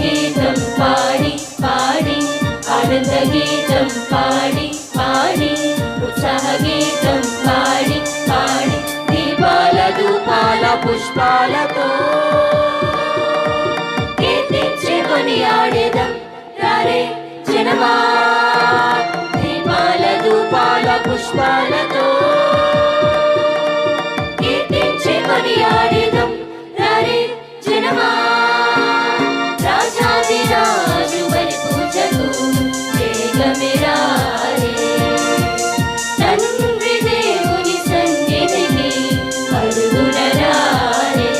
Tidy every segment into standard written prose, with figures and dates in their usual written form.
గీతం పాడి పాడి ఆనంద గీతం పాడి పాడి ఉత్సాహ గీతం పాడి పాడి దీపాల ధూపాల పుష్పాలతో కీర్తించి కొనియాడేదం రారే జనమా. దీపాల ధూపాల పుష్పాలతో కీర్తించి కొనియాడేదం రారే జనమా. రాజాది రాజు బలి పూజకు వేగమే రారే. తండ్రి దేవుని సన్నిధికి పరుగున రారే.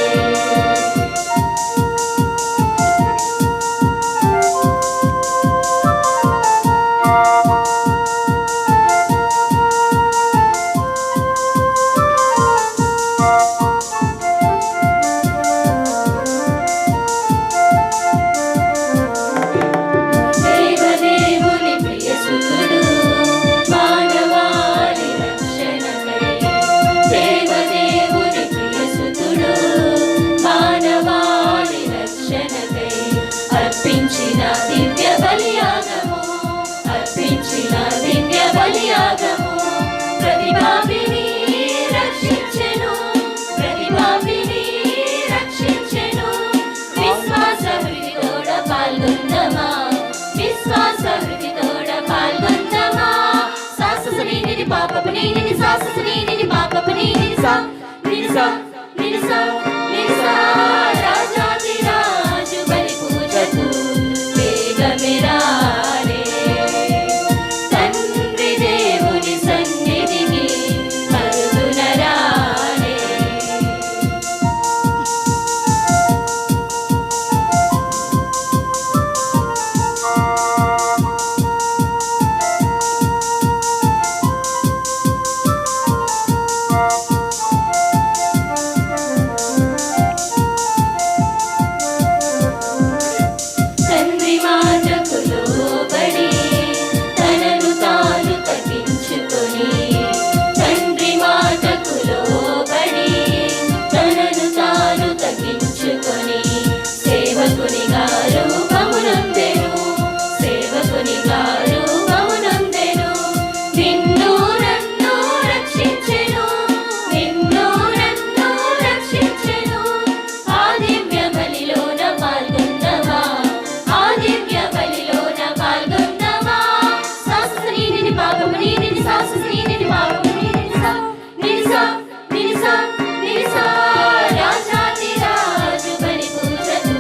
రాజాది రాజు బలి పూజకు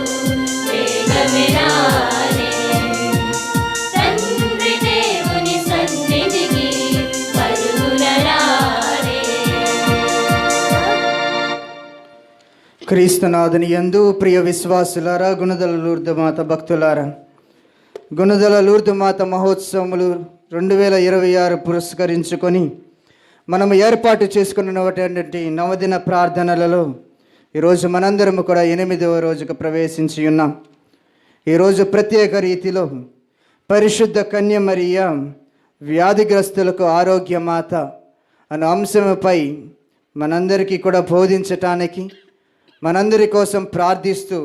వేగమే రారే. తండ్రి దేవుని సన్నిధికి పరుగున రారే. క్రీస్తునాథుని యందు ప్రియ విశ్వాసులారా, గుణదల లూర్దు మాత భక్తులారా, గుణదల లూర్దు మాత మహోత్సవములు 2026 పురస్కరించుకొని మనము ఏర్పాటు చేసుకున్నటువంటి నవదిన ప్రార్థనలలో ఈరోజు మనందరము కూడా 8వ రోజుకు ప్రవేశించి ఉన్నాం. ఈరోజు ప్రత్యేక రీతిలో పరిశుద్ధ కన్య మరియ వ్యాధిగ్రస్తులకు ఆరోగ్య మాత అనే అంశంపై మనందరికీ కూడా బోధించటానికి, మనందరి కోసం ప్రార్థిస్తూ,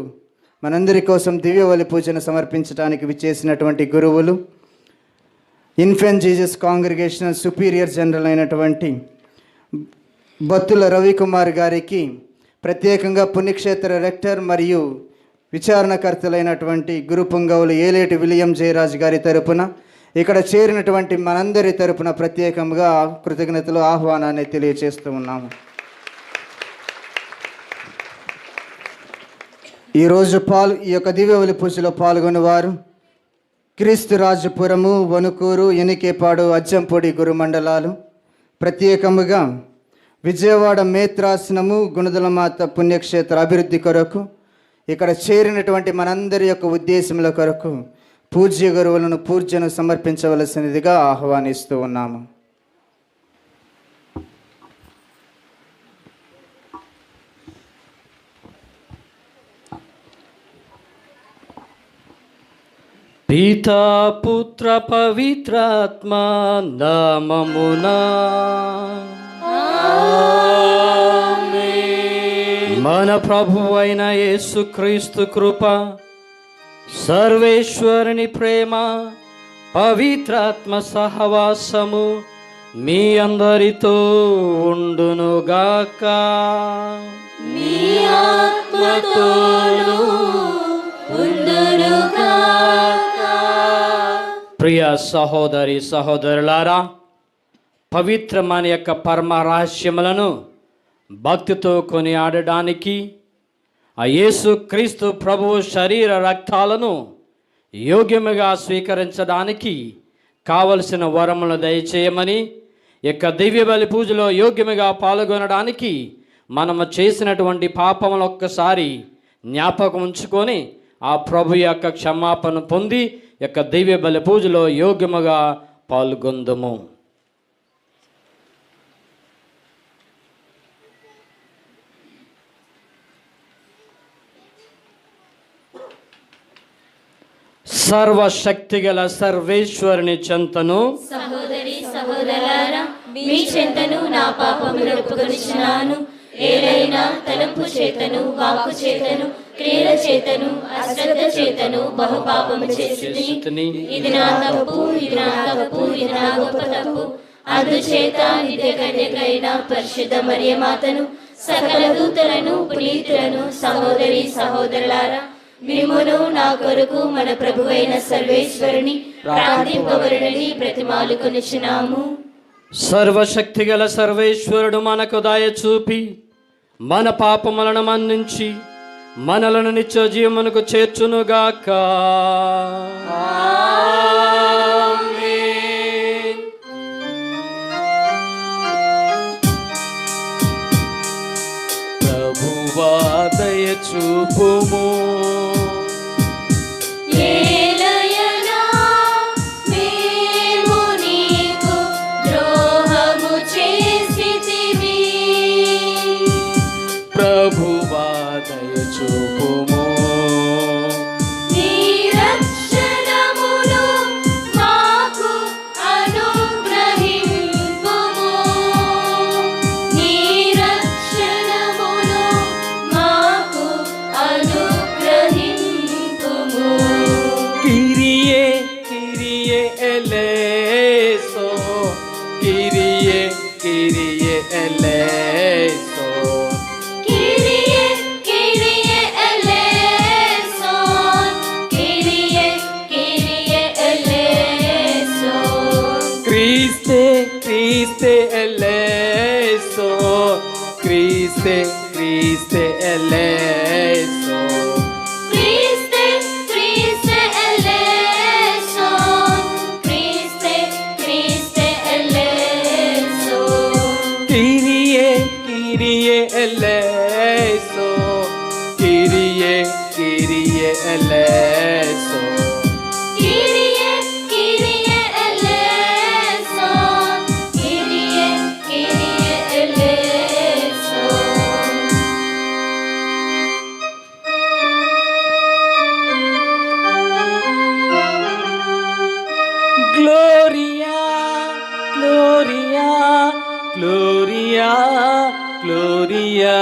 మనందరి కోసం దివ్యబలి పూజను సమర్పించడానికి విచ్చేసినటువంటి గురువులు, infant Jesus congregational superior general అయినటువంటి బత్తుల రవికుమార్ గారికి, ప్రత్యేకంగా పుణ్యక్షేత్ర రెక్టర్ మరియు విచారణకర్తలైనటువంటి గురు పుంగవులు ఏలేటి విలియం జయరాజ్ గారి తరపున, ఇక్కడ చేరినటువంటి మనందరి తరపున ప్రత్యేకంగా కృతజ్ఞతలు, ఆహ్వానాన్ని తెలియజేస్తూ ఉన్నాము. ఈరోజు ఈ యొక్క దివ్యబలి పూజలో పాల్గొనేవారు క్రీస్తురాజపురము, వణుకూరు, ఎనికేపాడు, అజ్జంపొడి గురుమండలాలు, ప్రత్యేకముగా విజయవాడ మేత్రాసనము గుణదలమాత పుణ్యక్షేత్ర అభివృద్ధి కొరకు ఇక్కడ చేరినటువంటి మనందరి యొక్క ఉద్దేశముల కొరకు పూజ్య గురువులను పూజను సమర్పించవలసినదిగా ఆహ్వానిస్తూ ఉన్నాము. పితా పుత్ర పవిత్రాత్మ నామమునా మన ప్రభువైన యేసుక్రీస్తు కృప, సర్వేశ్వరుని ప్రేమ, పవిత్రాత్మ సహవాసము మీ అందరితో ఉండునుగాక. మీ ఆత్మతోనూ ఉండునుగాక. ప్రియ సహోదరి సహోదరులారా, పవిత్రమైన యొక్క పరమ రహస్యములను భక్తితో కొనియాడడానికి, ఆ యేసు క్రీస్తు ప్రభువు శరీర రక్తాలను యోగ్యముగా స్వీకరించడానికి కావలసిన వరములను దయచేయమని, యొక్క దివ్య బలి పూజలో యోగ్యముగా పాల్గొనడానికి మనము చేసినటువంటి పాపములు ఒక్కసారి జ్ఞాపకం ఉంచుకొని ఆ ప్రభు యొక్క క్షమాపణ పొంది యొక్క దివ్య బలి పూజలో యోగ్యముగా పాల్గొందుము. సర్వశక్తిగల సర్వేశ్వరుని చెంతను, సహోదరి సహోదరులారా, మీ చెంతను నా పాపములు ఒప్పుకొనుచున్నాను. ఏదైనా తలంపు చేతను, వాక్కు చేతను, క్రియల చేతను, అశ్రద్ధ చేతను బహుపాపము చేసితిని. ఇది నా తప్పు, ఇది నా తప్పు, ఇది నా గొప్ప తప్పు. అందుచేత నిత్య కన్యకైన పరిశుద్ధ మరియమాతను, సకల దూతలను, పునీతులను, సహోదరి సహోదరులారా, మిమ్మును నా కొరకు మన ప్రభువైన సర్వేశ్వరుని ప్రార్థింపవరుడని బ్రతిమాలుకొనుచున్నాము. సర్వశక్తిగల సర్వేశ్వరుడు మనకు దయ చూపి మన పాపములను మన్నించి మనలను నిత్య జీవమునకు చేర్చునుగాక. ప్రభువా దయ చూపుము. ఏలయనా మేము నీకు ద్రోహము చేసితిమి. ప్రభువా దయ చూపుము. నీ రక్షణమును మాకు అనుగ్రహింపుము. నీ రక్షణమును మాకు అనుగ్రహింపుము. Kyrie, Kyrie eleison, Kyrie, Kyrie eleison. Kyrie, Kyrie eleison, Kyrie, Kyrie eleison. Christe, Christe eleison, Christe, Christe eleison. Christe, Christe eleison, Christe, Christe eleison. Kyrie, Kyrie eleison, Kyrie, Kyrie eleison. Kyrie, Kyrie eleison, Kyrie, Kyrie eleison. Gloria, Gloria, Gloria, Gloria.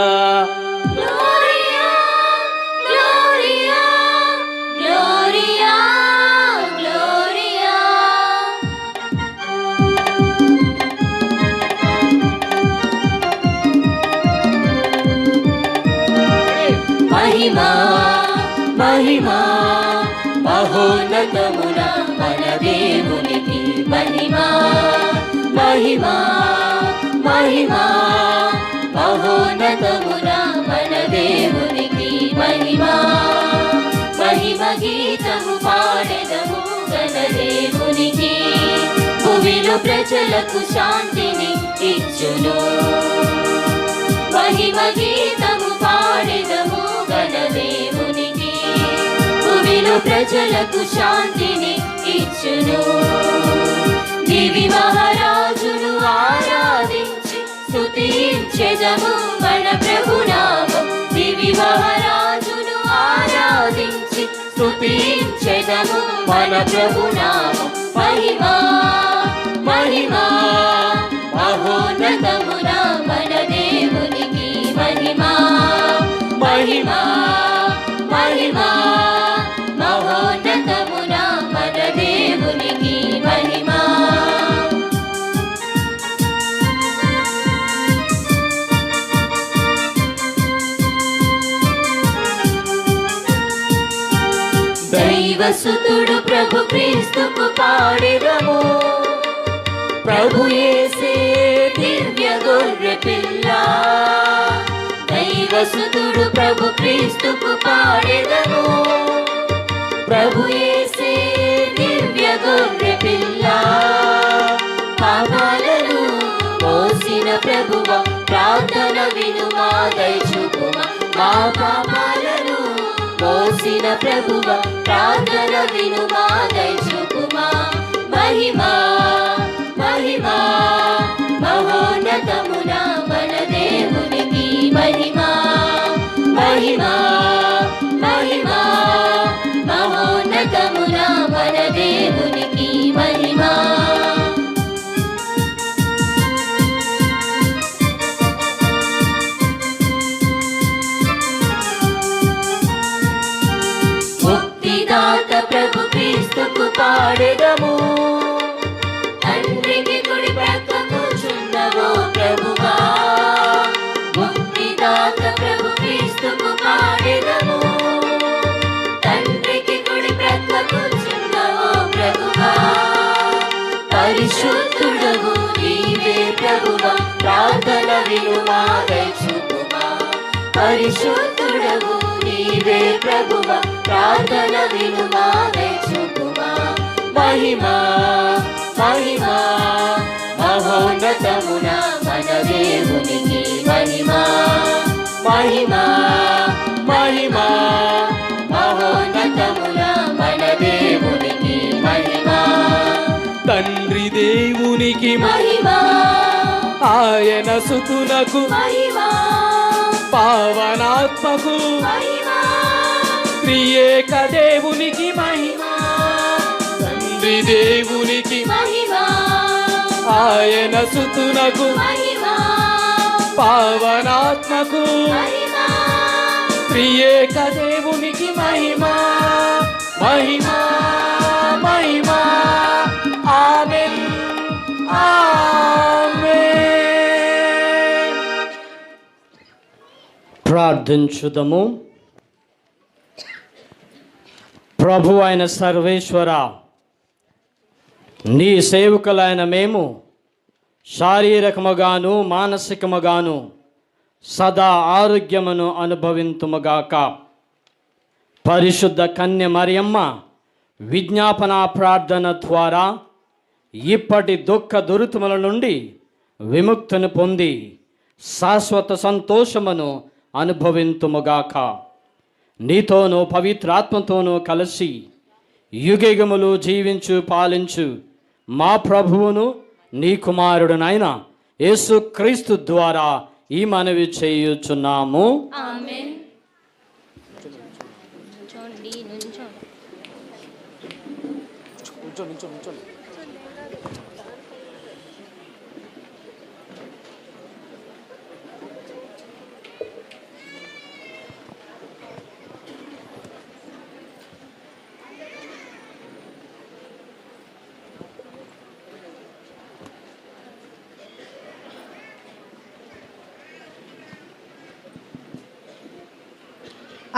Gloria, Gloria, Gloria, Gloria. మహిమా మహిమా మహోన్నతమున మన దేవునికి మహిమా మహిమా మహిమా మహోన్నతమున మన దేవునికి మహిమా. మహిమ గీతము పాడెదము గణ దేవునికి, భూమిలో ప్రజలకు శాంతిని ఇచ్చును. మహిమ గీతము పాడెదము గణ దేవునికి, భూమిలో ప్రజలకు శాంతిని ఇచ్చును. దివి మహారాజును ఆరాధించి స్తుతించెదము మన ప్రభునామం. దివి మహారాజును ఆరాధించి స్తుతించెదము మన ప్రభునామం. మహిమా మహిమా మహోన్నతమున మన దేవునికి మహిమా మహిమా మహిమా మహో దైవసుతుడు ప్రభు క్రీస్తుకు పాడెదము. ప్రభు యేసే దివ్య గొర్రె పిల్ల, దైవసుతుడు ప్రభు క్రీస్తుకు పాడెదము. ప్రభు యేసే దివ్య గొర్రె పిల్ల, పాపాలను మోసిన ప్రభువ ప్రార్థన వినుమా దయచూపుమా. మా పాపాలను మోసిన ప్రభువ ప్రార్థన వినుమా దయచూపుమా. మహిమా మహిమా మహోన్నతమున మన దేవునికి మహిమా. మహిమా మహిమా మహోన్నతమున మన దేవునికి మహిమా. ముక్తిదాత ప్రభు క్రీస్తుకు పాడెదము. తండ్రికి కుడి ప్రక్క కూర్చున్నవో ప్రభువా. ముక్తిదాత ప్రభు క్రీస్తుకు పాడెదము. తండ్రికి కుడి ప్రక్క కూర్చున్నవో ప్రభువా. పరిశుద్ధుడవు నీవే ప్రభువా, ప్రార్థన వినుమా దయచూపుమా. పరిశుద్ధుడవు నీవే ప్రభువా, ప్రార్థన వినుమా దయచూపుమా. మహిమా మహిమా మహోన్నతమున మన దేవునికి మహిమా. మహిమా మహిమా మహోన్నతమున మన దేవునికి మహిమా. తండ్రి దేవునికి మహిమా ఆయన సుతునకు మహిమా పావనాత్మకు మహిమా. త్రియేక దేవునికి మహిమ. తండ్రి దేవునికి మహిమా ఆయన సుతునకు మహిమా పావనాత్మకు మహిమా. త్రియేక దేవునికి మహిమ. మహిమ మహిమ. ఆమేన్ ఆమేన్. ప్రార్థించుదము. ప్రభు అయిన సర్వేశ్వర, నీ సేవకులైన మేము శారీరకముగాను మానసికముగాను సదా ఆరోగ్యమును అనుభవింతుముగాక. పరిశుద్ధ కన్య మరియమ్మ విజ్ఞాపన ప్రార్థన ద్వారా ఇప్పటి దుఃఖ దురితముల నుండి విముక్తిని పొంది శాశ్వత సంతోషమును అనుభవింతుముగాక. నీతోనూ పవిత్రాత్మతోనూ కలిసి యుగయుగములు జీవించు పాలించు మా ప్రభువును నీ కుమారుడునైన యేసుక్రీస్తు ద్వారా ఈ మనవి చేయుచున్నాము. ఆమేన్.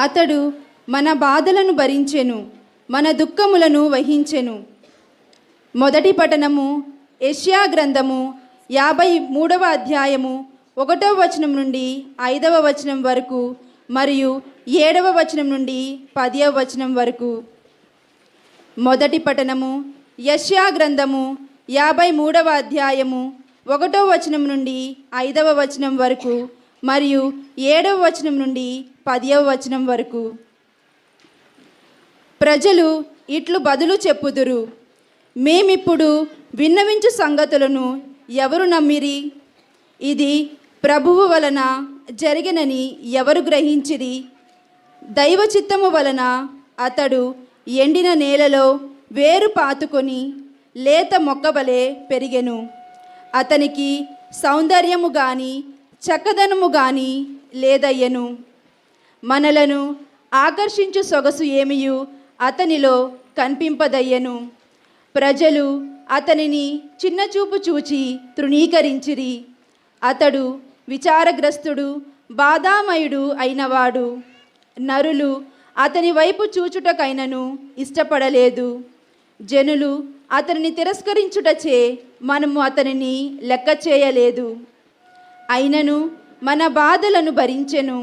అతడు మన బాధలను భరించెను, మన దుఃఖములను వహించెను. మొదటి పఠనము యెషయా గ్రంథము 53వ అధ్యాయము 1వ వచనం నుండి 5వ వచనం వరకు మరియు 7వ వచనం నుండి 10వ వచనం వరకు. మొదటి పఠనము యెషయా గ్రంథము 53వ అధ్యాయము 1వ వచనం నుండి 5వ వచనం వరకు మరియు 7వ వచనం నుండి 10వ వచనం వరకు. ప్రజలు ఇట్లు బదులు చెప్పుదురు, మేమిప్పుడు విన్నవించు సంగతులను ఎవరు నమ్మిరి? ఇది ప్రభువు వలన జరిగినని ఎవరు గ్రహించిరి? దైవ చిత్తము వలన అతడు ఎండిన నేలలో వేరు పాతుకొని లేత మొక్కవలే పెరిగెను. అతనికి సౌందర్యము గాని చక్కదనము గాని లేదయ్యను. మనలను ఆకర్షించు సొగసు ఏమియు అతనిలో కనిపింపదయ్యను. ప్రజలు అతనిని చిన్నచూపు చూచి తృణీకరించిరి. అతడు విచారగ్రస్తుడు బాధామయుడు అయినవాడు. నరులు అతని వైపు చూచుటకైనను ఇష్టపడలేదు. జనులు అతనిని తిరస్కరించుటచే మనము అతనిని లెక్క చేయలేదు. అయినను మన బాధలను భరించెను,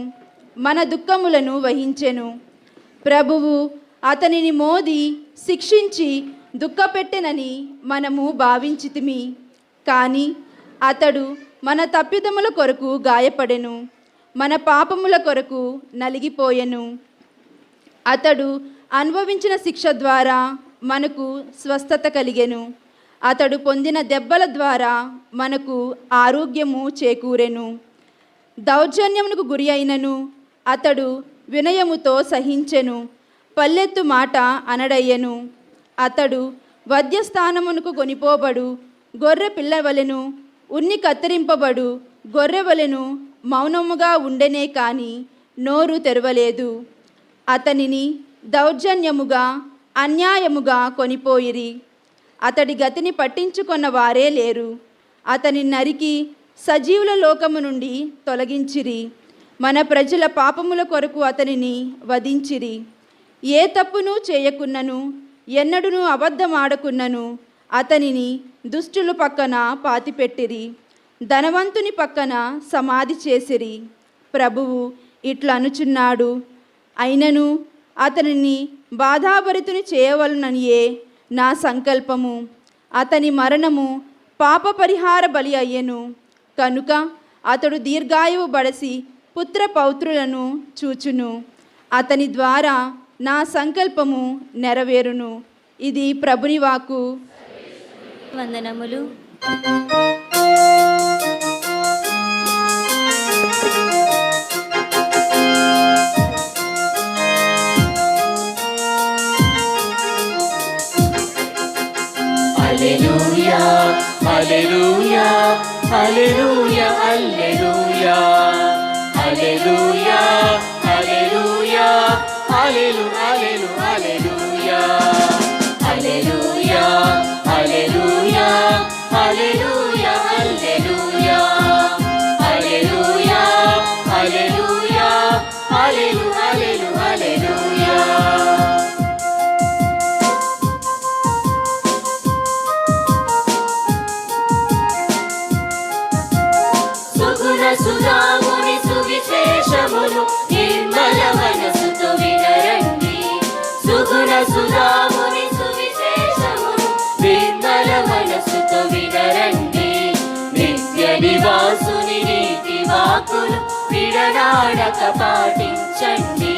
మన దుఃఖములను వహించెను. ప్రభువు అతనిని మోది శిక్షించి దుఃఖపెట్టెనని మనము భావించితిమి. కానీ అతడు మన తప్పిదముల కొరకు గాయపడెను, మన పాపముల కొరకు నలిగిపోయెను. అతడు అనుభవించిన శిక్ష ద్వారా మనకు స్వస్థత కలిగెను. అతడు పొందిన దెబ్బల ద్వారా మనకు ఆరోగ్యము చేకూరెను. దౌర్జన్యమునకు గురి అయినను అతడు వినయముతో సహించెను, పల్లెత్తు మాట అనడయ్యను. అతడు వధ్యస్థానమునకు కొనిపోబడు గొర్రె పిల్లవలెను, ఉన్ని కత్తిరింపబడు గొర్రెవలెను మౌనముగా ఉండెనే కాని నోరు తెరవలేదు. అతనిని దౌర్జన్యముగా అన్యాయముగా కొనిపోయిరి. అతడి గతిని పట్టించుకొన్న వారే లేరు. అతని నరికి సజీవుల లోకము నుండి తొలగించిరి. మన ప్రజల పాపముల కొరకు అతనిని వధించిరి. ఏ తప్పును చేయకున్నను, ఎన్నడూను అబద్ధమాడకున్నను అతనిని దుష్టుల పక్కన పాతిపెట్టిరి, ధనవంతుని పక్కన సమాధి చేసిరి. ప్రభువు ఇట్లా అనుచున్నాడు, అయినను అతనిని బాధాభరితుని చేయవలననియే నా సంకల్పము. అతని మరణము పాప పరిహార బలి అయ్యెను కనుక అతడు దీర్ఘాయువు బడసి పుత్ర పౌత్రులను చూచును. అతని ద్వారా నా సంకల్పము నెరవేరును. ఇది ప్రభుని వాక్కు. వందనములు. హల్లెలూయా హల్లెలూయా హల్లెలూయా హల్లెలూయా హల్లెలూయా హల్లెలూయా హల్లెలూయా హల్లెలూయా హల్లెలూయా హల్లెలూయా హల్లెలూయా హల్లెలూయా హల్లెలూయా హల్లెలూయా. సుధాముని సువిశేషములు నిర్మల మనసుతో వినరండి. సుగుణ సుధాముని సువిశేషములు నిర్మల మనసుతో వినరండి. నిత్య నివాసుని నీతి వాక్కులు విడనాడక పాటించండి.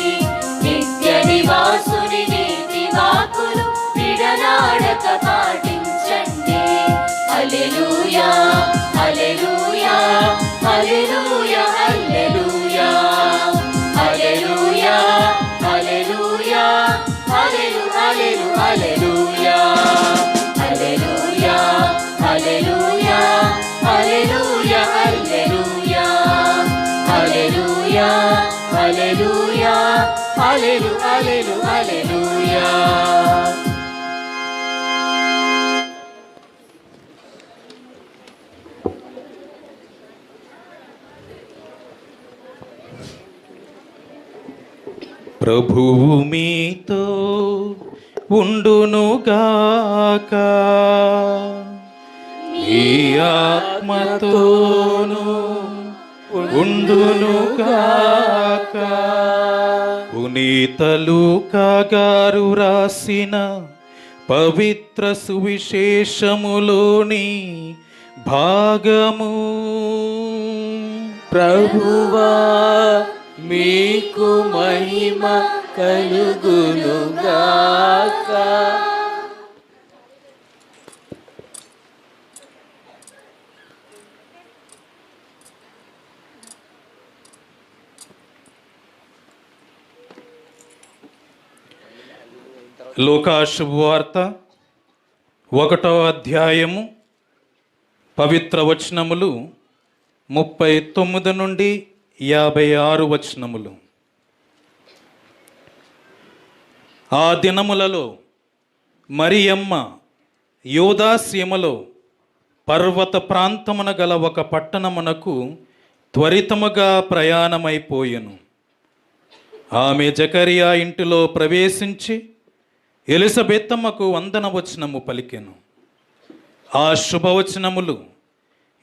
నిత్య నివాసుని నీతి వాక్కులు విడనాడక పాటించండి. హల్లెలూయా హల్లెలూయా హల్లెలూయా హల్లెలూయా హల్లెలూయా హల్లెలూయా హల్లెలూయా హల్లెలూయా హల్లెలూయా హల్లెలూయా హల్లెలూయా హల్లెలూయా హల్లెలూయా హల్లెలూయా. ప్రభువు మీతో ఉండునుగాక, మీ ఆత్మతోను ఉండునుగాక. పునీత లూకా గారు రాసిన పవిత్ర సువిశేషములోని భాగము. ప్రభువా మీకు మహిమ కలుగునుగాక. లూకా శుభవార్త 1వ అధ్యాయము పవిత్ర వచనములు 39 నుండి 56 వచనములు. ఆ దినములలో మరియమ్మ యోధా సీమలో పర్వత ప్రాంతమున గల ఒక పట్టణమునకు త్వరితముగా ప్రయాణమైపోయెను. ఆమె జకరియా ఇంటిలో ప్రవేశించి ఎలిజబెత్తమ్మకు వందనవచనము పలికెను. ఆ శుభవచనములు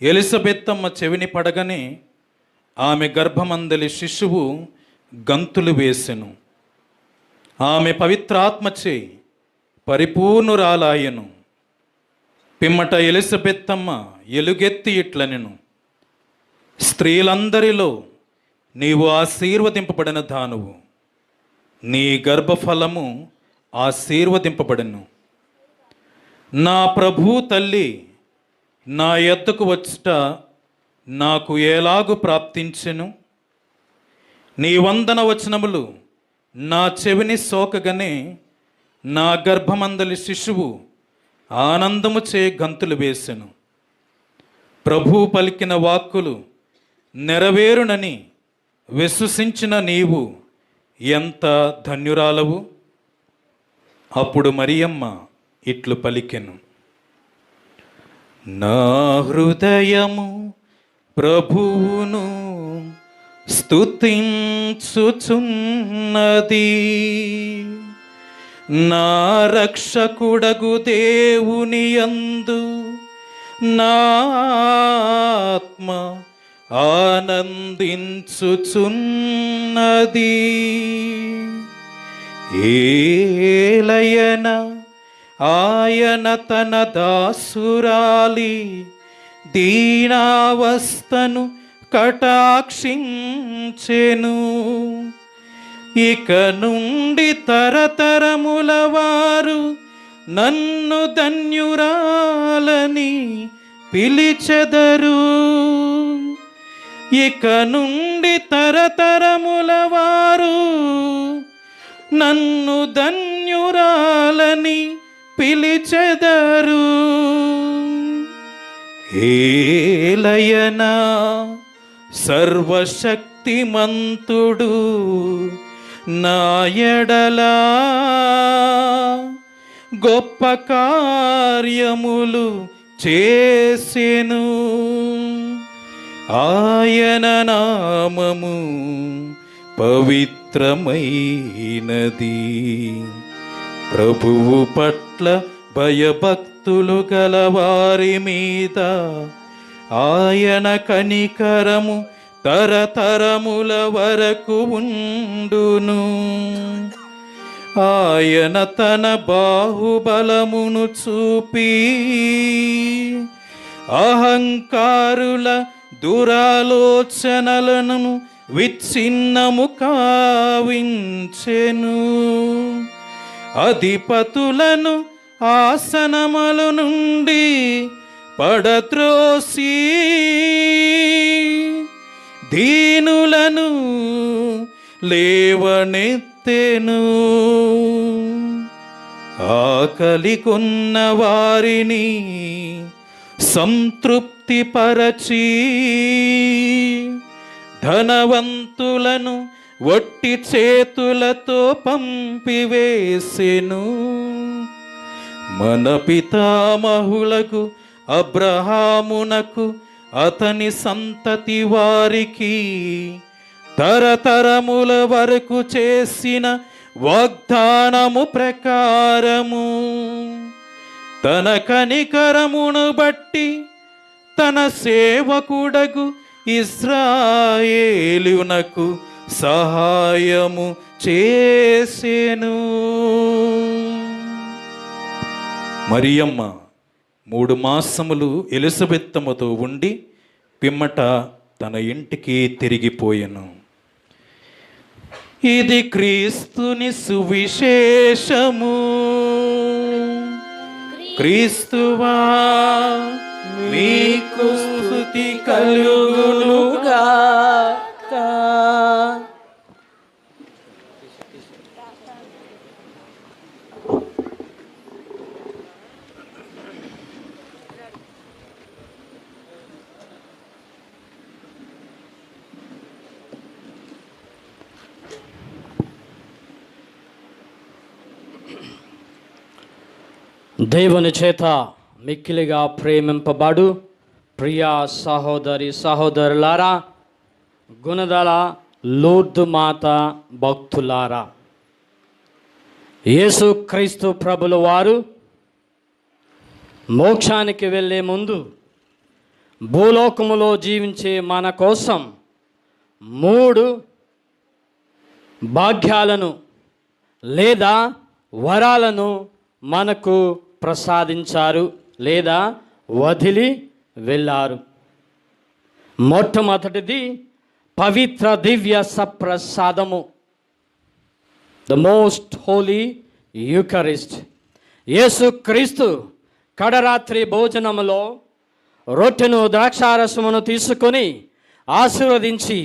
ఎలిజబెత్తమ్మ చెవిని పడగనే ఆమె గర్భమందలి శిశువు గంతులు వేసెను. ఆమె పవిత్రాత్మచే పరిపూర్ణురాలాయను. పిమ్మట ఎలిజబెత్తమ్మ ఎలుగెత్తి ఇట్లనెను, స్త్రీలందరిలో నీవు ఆశీర్వదింపబడిన దానువు, నీ గర్భఫలము ఆశీర్వదింపబడెను. నా ప్రభు తల్లి నా యొద్దకు వచ్చుట నాకు ఎలాగు ప్రాప్తించెను? నీ వందనవచనములు నా చెవిని సోకగానే నా గర్భమందలి శిశువు ఆనందముచే గంతులు వేసెను. ప్రభు పలికిన వాక్కులు నెరవేరునని విశ్వసించిన నీవు ఎంత ధన్యురాలవు. అప్పుడు మరియమ్మ ఇట్లు పలికెను, నా హృదయము ప్రభువును స్తుతించుచున్నది, నా రక్షకుడగు దేవుని యందు నా ఆత్మ ఆనందించుచున్నది. ఏలయన ఆయన తన దాసురాలి దీనావస్థను కటాక్షించెను. ఇక నుండి తరతరముల వారు నన్ను ధన్యురాలని పిలిచెదరు. ఇక నుండి తరతరముల వారు నన్ను ధన్యురాలని పిలిచెదరు. ఏలయనా సర్వశక్తిమంతుడు నా ఎడలా గొప్ప కార్యములు చేసెను. ఆయన నామము పవిత్రమైనది. ప్రభువు పట్ల భయభక్తులు గలవారి మీద ఆయన కనికరము తరతరముల వరకు ఉండును. ఆయన తన బాహుబలమును చూపి అహంకారుల దురాలోచనలను విచ్ఛిన్నము కావించెను. అధిపతులను ఆసనముల నుండి పడత్రోసి దీనులను లేవనెత్తెను. ఆకలి కొన్న వారిని సంతృప్తి పరచి ధనవంతులను వట్టి చేతులతో పంపివేసెను. మన పితామహులకు అబ్రహామునకు అతని సంతతి వారికి తరతరముల వరకు చేసిన వాగ్దానము ప్రకారము తన కనికరమును బట్టి తన సేవకుడగు ఇశ్రాయేలునకు సహాయము చేసెను. మరియమ్మ 3 మాసములు ఎలిజబెత్తమ్మతో ఉండి పిమ్మట తన ఇంటికి తిరిగిపోయెను. ఇది క్రీస్తుని సువిశేషము. క్రీస్తువా మీకు స్తుతి కలుగునుగాక. దేవుని చేత మిక్కిలిగా ప్రేమింపబడు ప్రియా సహోదరి సహోదరులారా, గుణదల లూర్దు మాత భక్తులారా, యేసుక్రీస్తు ప్రభుల వారు మోక్షానికి వెళ్ళే ముందు భూలోకములో జీవించే మన కోసం 3 భాగ్యాలను లేదా వరాలను మనకు ప్రసాదించారు లేదా వదిలి వెళ్ళారు. మొట్టమొదటిది పవిత్ర దివ్య సప్రసాదము, ద మోస్ట్ హోలీ యూకరిస్ట్. యేసుక్రీస్తు కడరాత్రి భోజనములో రొట్టెను ద్రాక్షారసమును తీసుకొని ఆశీర్వదించి,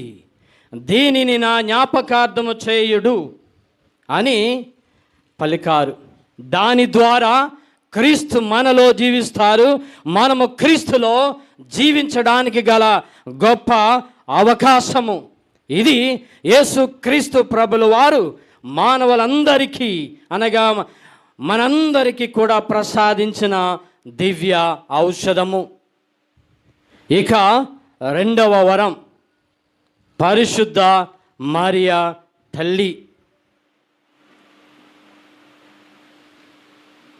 దీనిని నా జ్ఞాపకార్థము చేయుడు అని పలికారు. దాని ద్వారా క్రీస్తు మనలో జీవిస్తారు. మనము క్రీస్తులో జీవించడానికి గల గొప్ప అవకాశము ఇది. యేసుక్రీస్తు ప్రభుల వారు మానవులందరికీ అనగా మనందరికీ కూడా ప్రసాదించిన దివ్య ఔషధము. ఇక 2వ వరం పరిశుద్ధ మరియా తల్లి,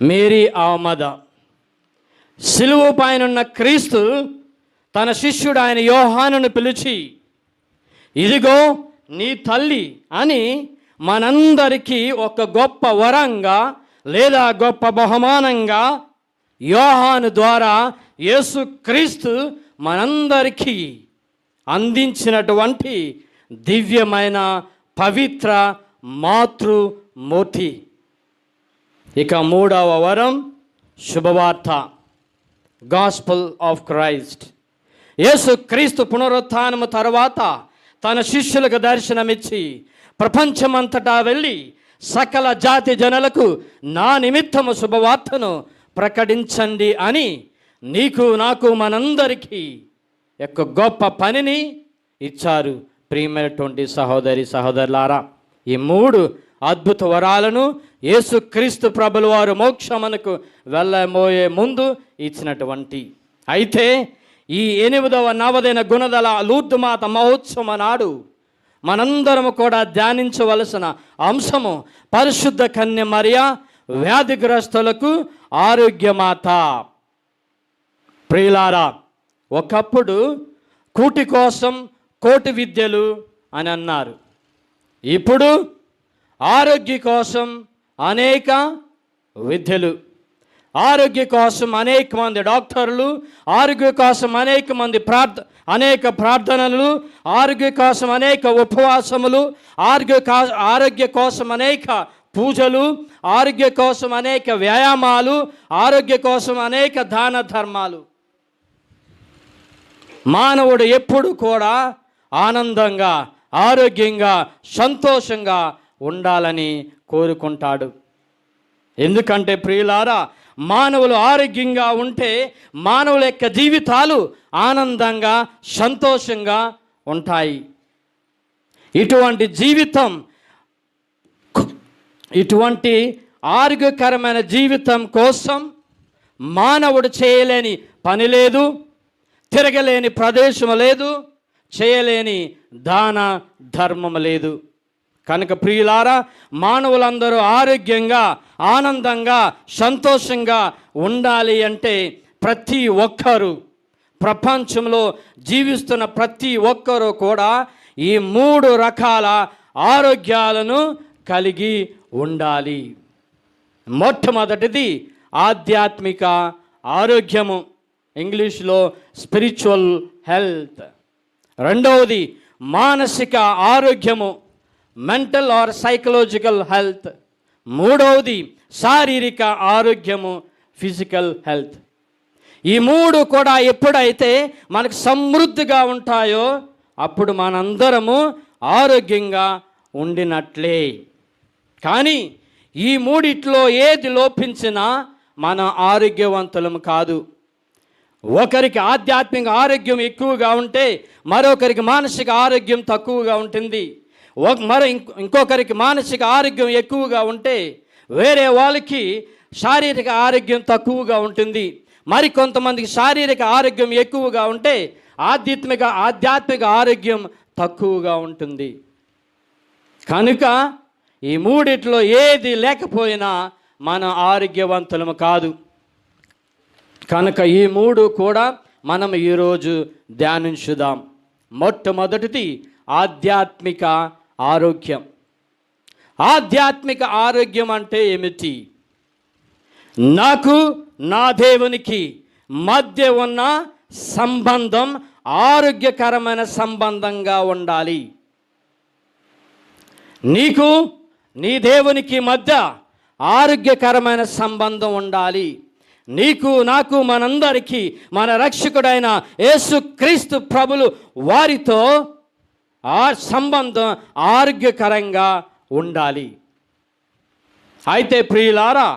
మేరీ ఆమద. సిలువ పైనున్న క్రీస్తు తన శిష్యుడు ఆయన యోహానును పిలిచి, ఇదిగో నీ తల్లి అని మనందరికీ ఒక గొప్ప వరంగా లేదా గొప్ప బహుమానంగా యోహాను ద్వారా యేసుక్రీస్తు మనందరికీ అందించినటువంటి దివ్యమైన పవిత్ర మాతృమూర్తి. ఇక 3వ వరం శుభవార్త, గాస్పల్ ఆఫ్ క్రైస్ట్. యేసుక్రీస్తు పునరుత్థానము తర్వాత తన శిష్యులకు దర్శనమిచ్చి ప్రపంచమంతటా వెళ్ళి సకల జాతి జనులకు నా నిమిత్తము శుభవార్తను ప్రకటించండి అని నీకు నాకు మనందరికీ యొక్క గొప్ప పనిని ఇచ్చారు. ప్రియమైనటువంటి సహోదరి సహోదరులారా, ఈ 3 అద్భుత వరాలను యేసుక్రీస్తు ప్రభుల వారు మోక్షమునకు వెళ్ళబోయే ముందు ఇచ్చినటువంటి. అయితే ఈ 8వ నవదిన గుణదల లూర్దు మాత మహోత్సవం నాడు మనందరము కూడా ధ్యానించవలసిన అంశము పరిశుద్ధ కన్య మరియా వ్యాధిగ్రస్తులకు ఆరోగ్యమాత. ప్రియులారా, ఒకప్పుడు కూటి కోసం కోటి విద్యలు అని అన్నారు. ఇప్పుడు ఆరోగ్య కోసం అనేక విద్యలు, ఆరోగ్య కోసం అనేక మంది డాక్టర్లు, ఆరోగ్య కోసం అనేక మంది అనేక ప్రార్థనలు, ఆరోగ్య కోసం అనేక ఉపవాసములు, ఆరోగ్య కోసం అనేక పూజలు, ఆరోగ్య కోసం అనేక వ్యాయామాలు, ఆరోగ్య కోసం అనేక దాన ధర్మాలు. మానవుడు ఎప్పుడు కూడా ఆనందంగా, ఆరోగ్యంగా, సంతోషంగా ఉండాలని కోరుకుంటాడు. ఎందుకంటే ప్రియులారా, మానవులు ఆరోగ్యంగా ఉంటే మానవుల యొక్క జీవితాలు ఆనందంగా, సంతోషంగా ఉంటాయి. ఇటువంటి ఆరోగ్యకరమైన జీవితం కోసం మానవుడు చేయలేని పని లేదు, తిరగలేని ప్రదేశం లేదు, చేయలేని దాన ధర్మం లేదు. కనుక ప్రియులారా, మానవులందరూ ఆరోగ్యంగా, ఆనందంగా, సంతోషంగా ఉండాలి అంటే ప్రతి ఒక్కరూ, ప్రపంచంలో జీవిస్తున్న ప్రతి ఒక్కరూ కూడా ఈ 3 రకాల ఆరోగ్యాలను కలిగి ఉండాలి. మొట్టమొదటిది ఆధ్యాత్మిక ఆరోగ్యము, ఇంగ్లీష్లో స్పిరిచువల్ హెల్త్. రెండవది మానసిక ఆరోగ్యము, మెంటల్ ఆర్ సైకలాజికల్ హెల్త్. మూడవది శారీరక ఆరోగ్యము, ఫిజికల్ హెల్త్. ఈ 3 కూడా ఎప్పుడైతే మనకు సమృద్ధిగా ఉంటాయో అప్పుడు మనందరము ఆరోగ్యంగా ఉండినట్లే. కానీ ఈ 3 ఏది లోపించినా మన ఆరోగ్యవంతులం కాదు. ఒకరికి ఆధ్యాత్మిక ఆరోగ్యం ఎక్కువగా ఉంటే మరొకరికి మానసిక ఆరోగ్యం తక్కువగా ఉంటుంది. ఇంకొకరికి మానసిక ఆరోగ్యం ఎక్కువగా ఉంటే వేరే వాళ్ళకి శారీరక ఆరోగ్యం తక్కువగా ఉంటుంది. మరి కొంతమందికి శారీరక ఆరోగ్యం ఎక్కువగా ఉంటే ఆధ్యాత్మిక ఆరోగ్యం తక్కువగా ఉంటుంది. కనుక ఈ మూడిట్లో ఏది లేకపోయినా మనం ఆరోగ్యవంతులము కాదు. కనుక ఈ మూడు కూడా మనం ఈరోజు ధ్యానించుదాం. మొట్టమొదటిది ఆధ్యాత్మిక ఆరోగ్యం. ఆధ్యాత్మిక ఆరోగ్యం అంటే ఏమిటి? నాకు నా దేవునికి మధ్య ఉన్న సంబంధం ఆరోగ్యకరమైన సంబంధంగా ఉండాలి. నీకు నీ దేవునికి మధ్య ఆరోగ్యకరమైన సంబంధం ఉండాలి. నీకు నాకు మనందరికీ మన రక్షకుడైన యేసుక్రీస్తు ప్రభులు వారితో ఆ సంబంధం ఆరోగ్యకరంగా ఉండాలి. అయితే ప్రియులారా,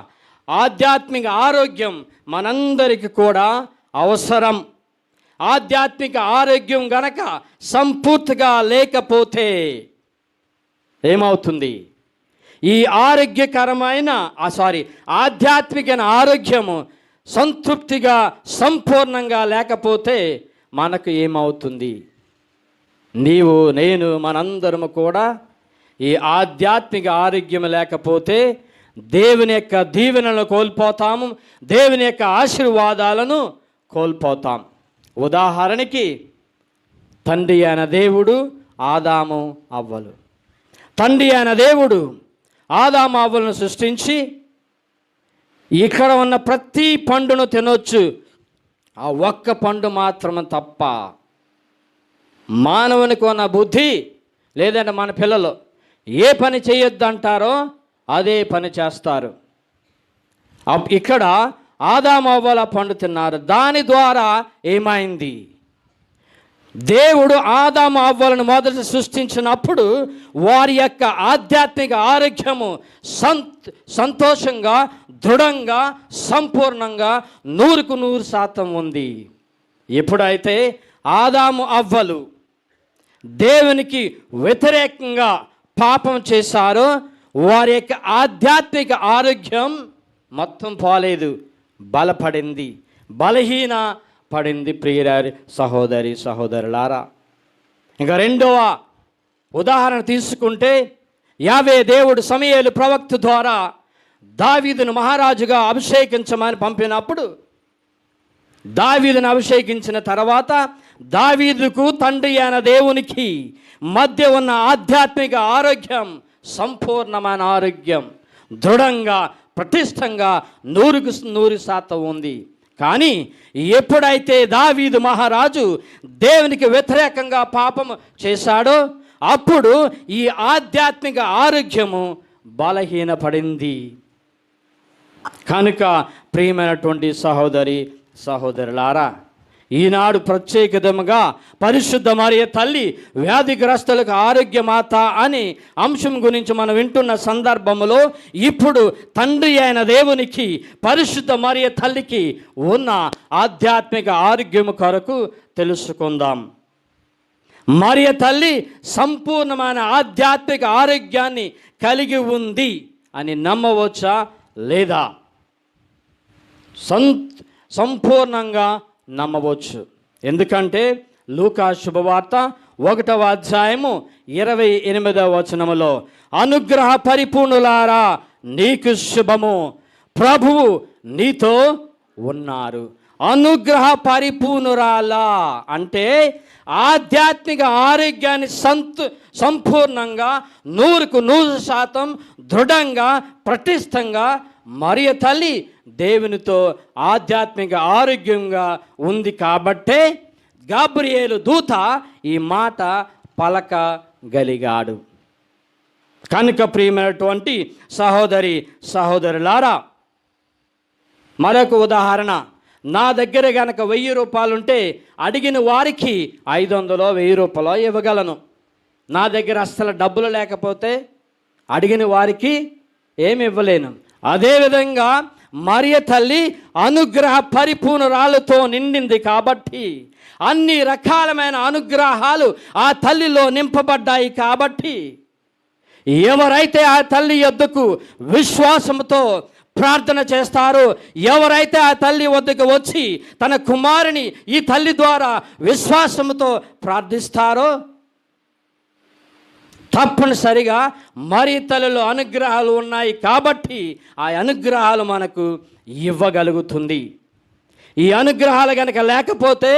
ఆధ్యాత్మిక ఆరోగ్యం మనందరికీ కూడా అవసరం. ఆధ్యాత్మిక ఆరోగ్యం గనక సంపూర్తిగా లేకపోతే ఏమవుతుంది? ఈ ఆధ్యాత్మిక ఆరోగ్యము సంతృప్తిగా సంపూర్ణంగా లేకపోతే మనకు ఏమవుతుంది? నీవు నేను మనందరము కూడా ఈ ఆధ్యాత్మిక ఆరోగ్యం లేకపోతే దేవుని యొక్క దీవెనలను కోల్పోతాము, దేవుని యొక్క ఆశీర్వాదాలను కోల్పోతాం. ఉదాహరణకి తండ్రి అయిన దేవుడు ఆదాము అవ్వలు. తండ్రి అయిన దేవుడు ఆదాము అవ్వలను సృష్టించి ఇక్కడ ఉన్న ప్రతి పండును తినొచ్చు, ఆ ఒక్క పండు మాత్రం తప్ప. మానవునికి ఉన్న బుద్ధి లేదంటే మన పిల్లలు ఏ పని చేయొద్దంటారో అదే పని చేస్తారు. ఇక్కడ ఆదాము అవ్వల పండు తిన్నారు. దాని ద్వారా ఏమైంది? దేవుడు ఆదాము అవ్వలను మొదట సృష్టించినప్పుడు వారి యొక్క ఆధ్యాత్మిక ఆరోగ్యము సంతోషంగా, దృఢంగా, సంపూర్ణంగా 100% ఉంది. ఎప్పుడైతే ఆదాము అవ్వలు దేవునికి వ్యతిరేకంగా పాపం చేశారో వారి యొక్క ఆధ్యాత్మిక ఆరోగ్యం మొత్తం పోలేదు, బలపడింది, బలహీన పడింది. ప్రియులారి సహోదరులారా, ఇంకా రెండవ ఉదాహరణ తీసుకుంటే యావే దేవుడు సమూయేలు ప్రవక్త ద్వారా దావీదును మహారాజుగా అభిషేకించమని పంపినప్పుడు దావీదును అభిషేకించిన తర్వాత దావీదుకు తండ్రి అయిన దేవునికి మధ్య ఉన్న ఆధ్యాత్మిక ఆరోగ్యం సంపూర్ణమైన ఆరోగ్యం, దృఢంగా, ప్రతిష్టంగా 100% ఉంది. కానీ ఎప్పుడైతే దావీదు మహారాజు దేవునికి వ్యతిరేకంగా పాపం చేశాడో అప్పుడు ఈ ఆధ్యాత్మిక ఆరోగ్యము బలహీనపడింది. కనుక ప్రియమైనటువంటి సహోదరులారా, ఈనాడు ప్రత్యేకతముగా పరిశుద్ధ మరియ తల్లి వ్యాధిగ్రస్తులకు ఆరోగ్యమాత అనే అంశం గురించి మనం వింటున్న సందర్భంలో ఇప్పుడు తండ్రి అయిన దేవునికి పరిశుద్ధ మరియ తల్లికి ఉన్న ఆధ్యాత్మిక ఆరోగ్యము కొరకు తెలుసుకుందాం. మరియ తల్లి సంపూర్ణమైన ఆధ్యాత్మిక ఆరోగ్యాన్ని కలిగి ఉంది అని నమ్మవచ్చా లేదా? సంపూర్ణంగా నమ్మవచ్చు. ఎందుకంటే లూకా శుభవార్త 1వ అధ్యాయము 28వ వచనములో అనుగ్రహ పరిపూర్ణులారా నీకు శుభము, ప్రభువు నీతో ఉన్నారు. అనుగ్రహ పరిపూర్ణురాలా అంటే ఆధ్యాత్మిక ఆరోగ్యాన్ని సంపూర్ణంగా 100% దృఢంగా, పటిష్టంగా మరియ తల్లి దేవునితో ఆధ్యాత్మిక ఆరోగ్యంగా ఉంది. కాబట్టే గాబ్రియేలు దూత ఈ మాట పలకగలిగాడు. కనుక ప్రియమైనటువంటి సహోదరులారా, మరొక ఉదాహరణ, నా దగ్గర గనక 1000 రూపాయలుంటే అడిగిన వారికి 500 1000 రూపాయలు ఇవ్వగలను. నా దగ్గర అస్సలు డబ్బులు లేకపోతే అడిగిన వారికి ఏమి ఇవ్వలేను. అదేవిధంగా మరియ తల్లి అనుగ్రహ పరిపూర్ణురాలతో నిండింది కాబట్టి అన్ని రకాలమైన అనుగ్రహాలు ఆ తల్లిలో నింపబడ్డాయి. కాబట్టి ఎవరైతే ఆ తల్లి యొద్దకు విశ్వాసంతో ప్రార్థన చేస్తారో, ఎవరైతే ఆ తల్లి వద్దకు వచ్చి తన కుమారుని ఈ తల్లి ద్వారా విశ్వాసంతో ప్రార్థిస్తారో తప్పనిసరిగా మరి తల్లిలో అనుగ్రహాలు ఉన్నాయి కాబట్టి ఆ అనుగ్రహాలు మనకు ఇవ్వగలుగుతుంది. ఈ అనుగ్రహాలు కనుక లేకపోతే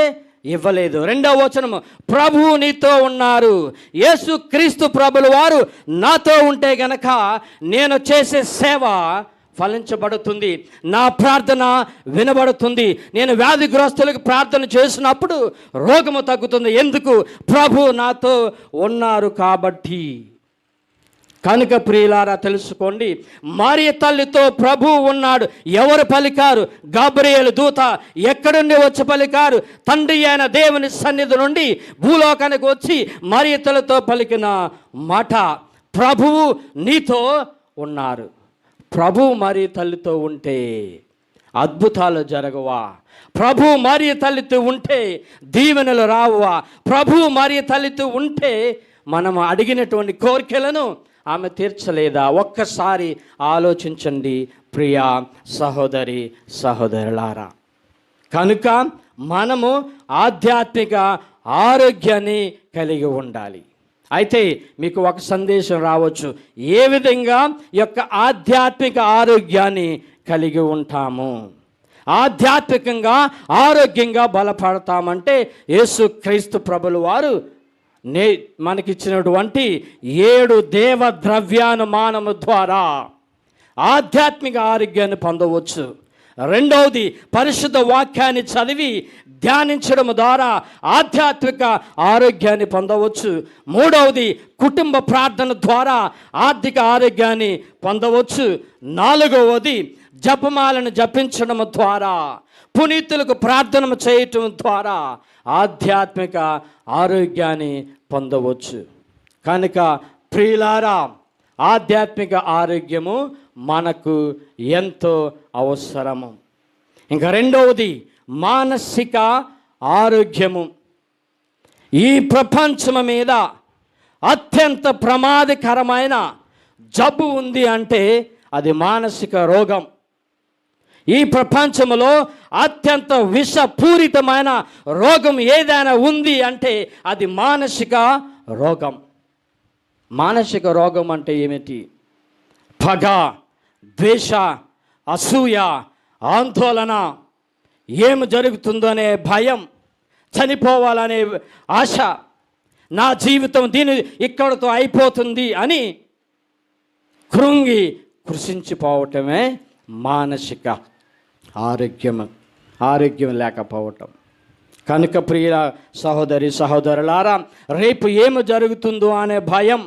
ఇవ్వలేదు. 2వ వచనము, ప్రభువు నీతో ఉన్నారు. యేసు క్రీస్తు ప్రభుల వారు నాతో ఉంటే గనక నేను చేసే సేవ ఫలించబడుతుంది, నా ప్రార్థన వినబడుతుంది. నేను వ్యాధిగ్రస్తులకు ప్రార్థన చేసినప్పుడు రోగము తగ్గుతుంది. ఎందుకు? ప్రభు నాతో ఉన్నారు కాబట్టి. కనుక ప్రియులారా తెలుసుకోండి, మరియ తల్లితో ప్రభువు ఉన్నాడు. ఎవరు పలికారు? గబ్రియేలు దూత ఎక్కడుండి వచ్చి పలికారు? తండ్రి అయిన దేవుని సన్నిధి నుండి భూలోకానికి వచ్చి మరియ తల్లితో పలికిన మాట, ప్రభువు నీతో ఉన్నారు. ప్రభు మరియ తల్లితో ఉంటే అద్భుతాలు జరగవా? ప్రభు మరియ తల్లితో ఉంటే దీవెనలు రావా? ప్రభు మరియ తల్లితో ఉంటే మనం అడిగినటువంటి కోరికలను ఆమె తీర్చలేదా? ఒక్కసారి ఆలోచించండి ప్రియా సహోదరి సహోదరులారా. కనుక మనము ఆధ్యాత్మిక ఆరోగ్యాన్ని కలిగి ఉండాలి. అయితే మీకు ఒక సందేశం రావచ్చు, ఏ విధంగా యొక్క ఆధ్యాత్మిక ఆరోగ్యాన్ని కలిగి ఉంటాము, ఆధ్యాత్మికంగా ఆరోగ్యంగా బలపడతామంటే యేసు క్రీస్తు ప్రభుల వారు మనకిచ్చినటువంటి 7 దేవ ద్రవ్యానుమానము ద్వారా ఆధ్యాత్మిక ఆరోగ్యాన్ని పొందవచ్చు. 2వది పరిశుద్ధ వాక్యాన్ని చదివి ధ్యానించడం ద్వారా ఆధ్యాత్మిక ఆరోగ్యాన్ని పొందవచ్చు. 3వది కుటుంబ ప్రార్థన ద్వారా ఆర్థిక ఆరోగ్యాన్ని పొందవచ్చు. 4వది జపమాలను జపించడం ద్వారా, పునీతులకు ప్రార్థన చేయటం ద్వారా ఆధ్యాత్మిక ఆరోగ్యాన్ని పొందవచ్చు. కనుక ప్రియులారా, ఆధ్యాత్మిక ఆరోగ్యము మనకు ఎంతో అవసరము. ఇంకా 2వది మానసిక ఆరోగ్యము. ఈ ప్రపంచం మీద అత్యంత ప్రమాదకరమైన జబ్బు ఉంది అంటే అది మానసిక రోగం. ఈ ప్రపంచంలో అత్యంత విషపూరితమైన రోగం ఏదైనా ఉంది అంటే అది మానసిక రోగం. మానసిక రోగం అంటే ఏమిటి? పగ, ద్వేష, అసూయ, ఆందోళన, ఏమి జరుగుతుందో అనే భయం, చనిపోవాలనే ఆశ, నా జీవితం ఇక్కడితో అయిపోతుంది అని కృషించిపోవటమే మానసిక ఆరోగ్యం లేకపోవటం. కనుక ప్రియ సహోదరి సహోదరులారా, రేపు ఏమి జరుగుతుందో అనే భయం,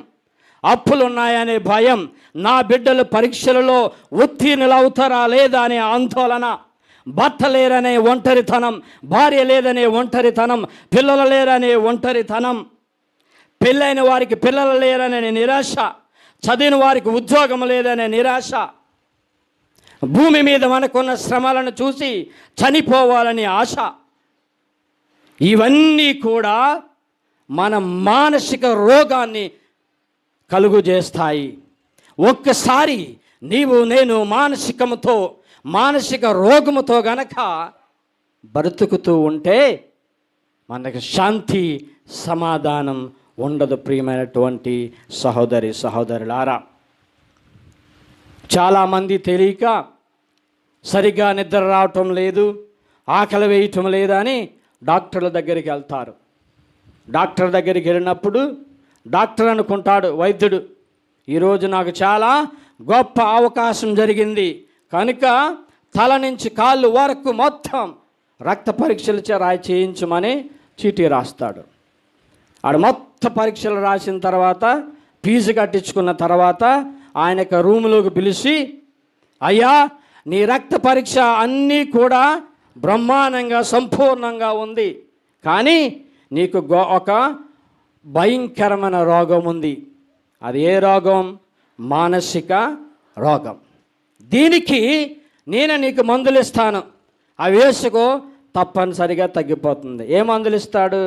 అప్పులున్నాయనే భయం, నా బిడ్డలు పరీక్షలలో ఉత్తీర్ణులు అవుతారా లేదా అనే ఆందోళన, భర్త లేరనే ఒంటరితనం, భార్య లేదనే ఒంటరితనం, పిల్లలు లేరనే ఒంటరితనం, పెళ్ళైన వారికి పిల్లలు లేరనే నిరాశ, చదివిన వారికి ఉద్యోగం లేదనే నిరాశ, భూమి మీద మనకున్న శ్రమలను చూసి చనిపోవాలని ఆశ, ఇవన్నీ కూడా మన మానసిక రోగాన్ని కలుగు చేస్తాయి. ఒక్కసారి నేను మానసిక రోగముతో గనక బ్రతుకుతూ ఉంటే మనకు శాంతి సమాధానం ఉండదు. ప్రియమైనటువంటి సహోదరి సహోదరులారా, చాలామంది తెలియక సరిగ్గా నిద్ర రావటం లేదు, ఆకలి వేయటం లేదని డాక్టర్ల దగ్గరికి వెళ్తారు. డాక్టర్ దగ్గరికి వెళ్ళినప్పుడు డాక్టర్ అనుకుంటాడు, వైద్యుడు, ఈరోజు నాకు చాలా గొప్ప అవకాశం జరిగింది కనుక తల నుంచి కాళ్ళు వరకు మొత్తం రక్త పరీక్షలు చేయించమని చీటీ రాస్తాడు. ఆడు మొత్తం పరీక్షలు రాసిన తర్వాత ఫీజు కట్టించుకున్న తర్వాత ఆయన యొక్క రూములోకి పిలిచి, అయ్యా నీ రక్త పరీక్ష అన్నీ కూడా బ్రహ్మాండంగా సంపూర్ణంగా ఉంది, కానీ నీకు ఒక భయంకరమైన రోగం ఉంది. అది ఏ రోగం? మానసిక రోగం. దీనికి నేను నీకు మందులు ఇస్తాను, అవి వేసుకో, తప్పనిసరిగా తగ్గిపోతుంది. ఏ మందులు ఇస్తాడు?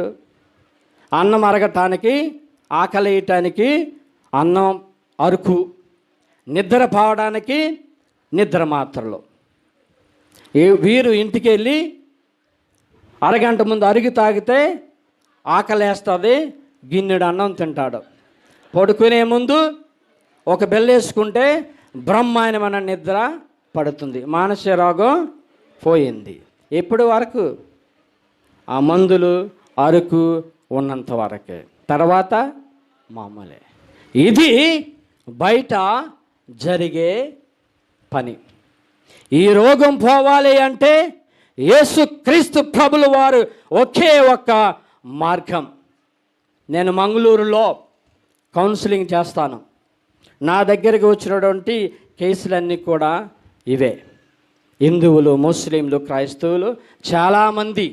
అన్నం అరగటానికి, ఆకలి వేయటానికి అన్నం అరుకు, నిద్ర పోవడానికి నిద్ర మాత్రలు. వీరు ఇంటికి వెళ్ళి అరగంట ముందు అరిగి తాగితే ఆకలి వేస్తుంది, గిన్నెడు అన్నం తింటాడు. పడుకునే ముందు ఒక బెల్లేసుకుంటే బ్రహ్మాండమైన నిద్ర పడుతుంది, మానసిక రోగం పోయింది. ఎప్పటి వరకు? ఆ మందులు అరుకు ఉన్నంత వరకే, తర్వాత మామూలే. ఇది బయట జరిగే పని. ఈ రోగం పోవాలి అంటే యేసుక్రీస్తు ప్రభుల వారు ఒకే ఒక్క మార్గం. నేను మంగళూరులో కౌన్సిలింగ్ చేస్తాను. నా దగ్గరికి వచ్చినటువంటి కేసులన్నీ కూడా ఇవే. హిందువులు, ముస్లింలు, క్రైస్తవులు చాలామంది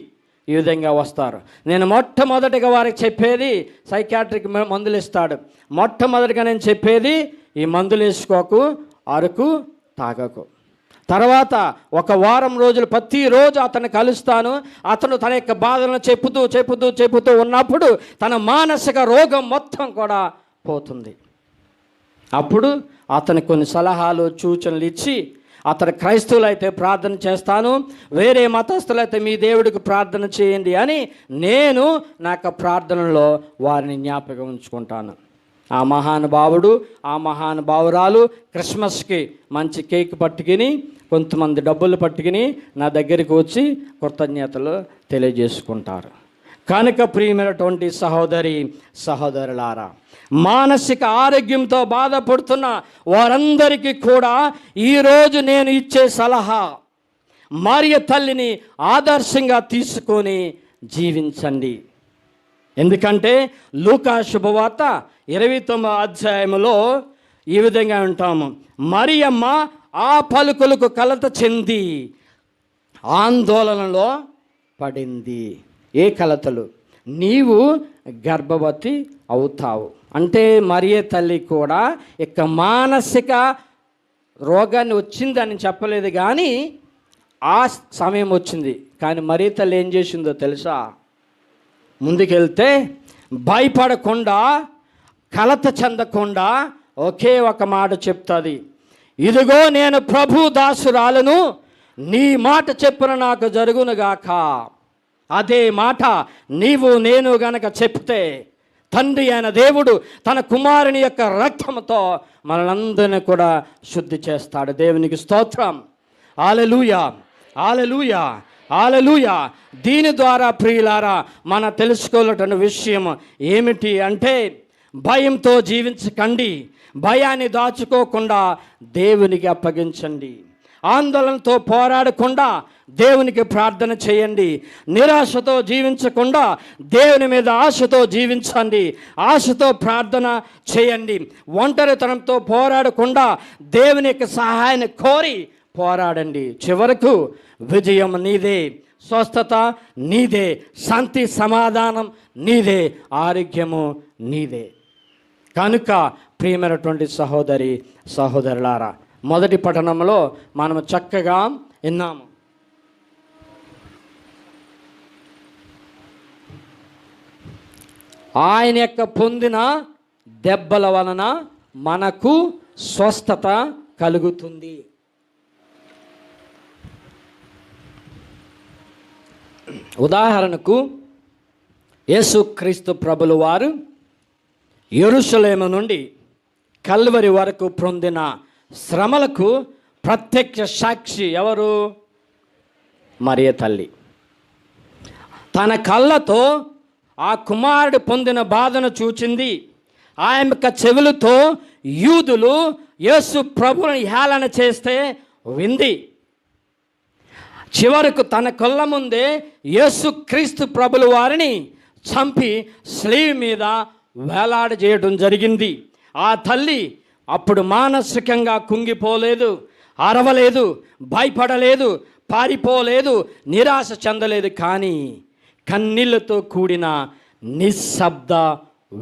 ఈ విధంగా వస్తారు. నేను మొట్టమొదటిగా వారికి చెప్పేది సైకాట్రిక్ మందులు ఇస్తాడు. మొట్టమొదటిగా నేను చెప్పేది ఈ మందులు వేసుకోకు, అరకు తాగకు. తర్వాత ఒక వారం రోజులు ప్రతిరోజు అతన్ని కలుస్తాను. అతను తన యొక్క బాధలను చెప్పుతూ ఉన్నప్పుడు తన మానసిక రోగం మొత్తం కూడా పోతుంది. అప్పుడు అతను కొన్ని సలహాలు, సూచనలు ఇచ్చి, అతను క్రైస్తవులైతే ప్రార్థన చేస్తాను, వేరే మతస్థులైతే మీ దేవుడికి ప్రార్థన చేయండి అని నేను నా యొక్క ప్రార్థనలో వారిని జ్ఞాపకం ఉంచుకుంటాను. ఆ మహానుభావుడు, ఆ మహానుభావురాలు క్రిస్మస్కి మంచి కేక్ పట్టుకుని, కొంతమంది డబ్బులు పట్టుకుని నా దగ్గరికి వచ్చి కృతజ్ఞతలు తెలియజేసుకుంటారు. కనుక ప్రియమైనటువంటి సహోదరి సహోదరులారా, మానసిక ఆరోగ్యంతో బాధపడుతున్న వారందరికీ కూడా ఈరోజు నేను ఇచ్చే సలహా, మరియ తల్లిని ఆదర్శంగా తీసుకొని జీవించండి. ఎందుకంటే లూకా శుభవార్త 29వ అధ్యాయంలో ఈ విధంగా ఉంటాము. మరియమ్మ ఆ పలుకులకు కలత చెంది ఆందోళనలో పడింది. ఏ కలతలు? నీవు గర్భవతి అవుతావు అంటే మరియ తల్లి కూడా ఇక మానసిక రోగాన్ని వచ్చిందని చెప్పలేదు, కానీ ఆ సమయం వచ్చింది. కానీ మరియ తల్లి ఏం చేసిందో తెలుసా? ముందుకెళ్తే భయపడకుండా, కలత చెందకుండా ఒకే ఒక మాట చెప్తుంది. ఇదిగో నేను ప్రభు దాసురాలను, నీ మాట చెప్పున నాకు జరుగునుగాక. అదే మాట నీవు నేను గనక చెప్తే తండ్రి అయిన దేవుడు తన కుమారుని యొక్క రక్తంతో మనలందరినీ కూడా శుద్ధి చేస్తాడు. దేవునికి స్తోత్రం. హల్లెలూయా, హల్లెలూయా, హల్లెలూయా. దీని ద్వారా ప్రియులారా మన తెలుసుకోవాల్సిన విషయం ఏమిటి అంటే, భయంతో జీవించకండి, భయాన్ని దాచుకోకుండా దేవునికి అప్పగించండి. ఆందోళనతో పోరాడకుండా దేవునికి ప్రార్థన చేయండి. నిరాశతో జీవించకుండా దేవుని మీద ఆశతో జీవించండి, ఆశతో ప్రార్థన చేయండి. ఒంటరితనంతో పోరాడకుండా దేవుని యొక్క సహాయాన్ని కోరి పోరాడండి. చివరకు విజయం నీదే, స్వస్థత నీదే, శాంతి సమాధానం నీదే, ఆరోగ్యము నీదే. కనుక ప్రియమైనటువంటి సహోదరి సహోదరులారా, మొదటి పఠనంలో మనము చక్కగా విన్నాము. ఆయన యొక్క పొందిన దెబ్బల వలన మనకు స్వస్థత కలుగుతుంది. ఉదాహరణకు యేసుక్రీస్తు ప్రభుల వారు యెరూషలేము నుండి కల్వరి వరకు పొందిన శ్రమలకు ప్రత్యక్ష సాక్షి ఎవరు? మరియ తల్లి. తన కళ్ళతో ఆ కుమారుడు పొందిన బాధను చూచింది. ఆయన యొక్క చెవులతో యూదులు యేసు ప్రభువుని హేళన చేస్తే వింది. చివరకు తన కళ్ళ ముందే యేసుక్రీస్తు ప్రభుల వారిని చంపి స్లీవ్ మీద వేలాడజేయడం జరిగింది. ఆ తల్లి అప్పుడు మానసికంగా కుంగిపోలేదు, అరవలేదు, భయపడలేదు, పారిపోలేదు, నిరాశ చెందలేదు. కానీ కన్నీళ్లతో కూడిన నిశ్శబ్ద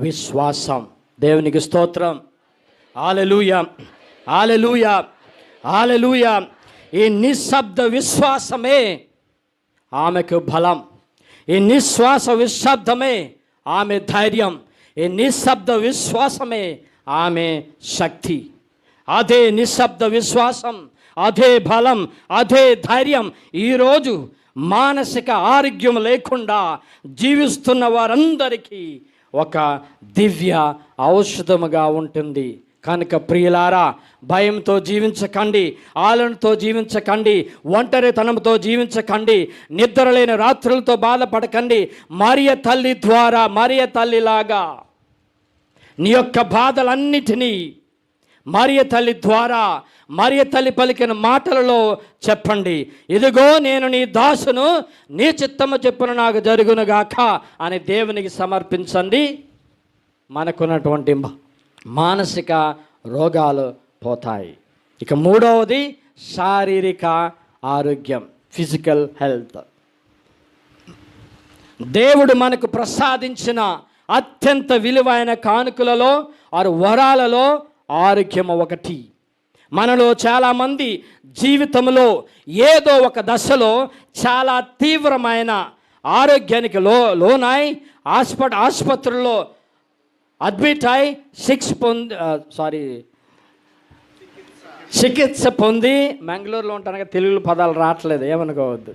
విశ్వాసం. దేవునికి స్తోత్రం. హల్లెలూయా, హల్లెలూయా, హల్లెలూయా. ఈ నిశ్శబ్ద విశ్వాసమే ఆమెకు బలం. ఈ నిశ్వాస విశ్శబ్దమే ఆమె ధైర్యం. ఈ నిశ్శబ్ద విశ్వాసమే ఆమె శక్తి. అదే నిశ్శబ్ద విశ్వాసం, అదే బలం, అదే ధైర్యం ఈరోజు మానసిక ఆరోగ్యం లేకుండా జీవిస్తున్న వారందరికీ ఒక దివ్య ఔషధముగా ఉంటుంది. కనుక ప్రియులారా, భయంతో జీవించకండి, ఆలనతో జీవించకండి, ఒంటరితనంతో జీవించకండి, నిద్రలేని రాత్రులతో బాధపడకండి. మరియ తల్లి ద్వారా, మరియ తల్లిలాగా నీ యొక్క బాధలన్నిటినీ మరియ తల్లి ద్వారా, మరియ తల్లి పలికిన మాటలలో చెప్పండి. ఇదిగో నేను నీ దాసును, నీ చిత్తము చెప్పున నాకు జరుగునుగాక అని దేవునికి సమర్పించండి. మనకున్నటువంటి మానసిక రోగాలు పోతాయి. ఇక మూడవది శారీరక ఆరోగ్యం, ఫిజికల్ హెల్త్. దేవుడు మనకు ప్రసాదించిన అత్యంత విలువైన కానుకలలో ఆరు వరాలలో ఆరోగ్యం ఒకటి. మనలో చాలామంది జీవితంలో ఏదో ఒక దశలో చాలా తీవ్రమైన ఆరోగ్యానికి లోనాయి ఆసుపత్రుల్లో అడ్మిట్ అయి చికిత్స పొంది, మ్యాంగ్లూరులో ఉంటాను తెలుగు పదాలు రావట్లేదు ఏమనుకోవద్దు,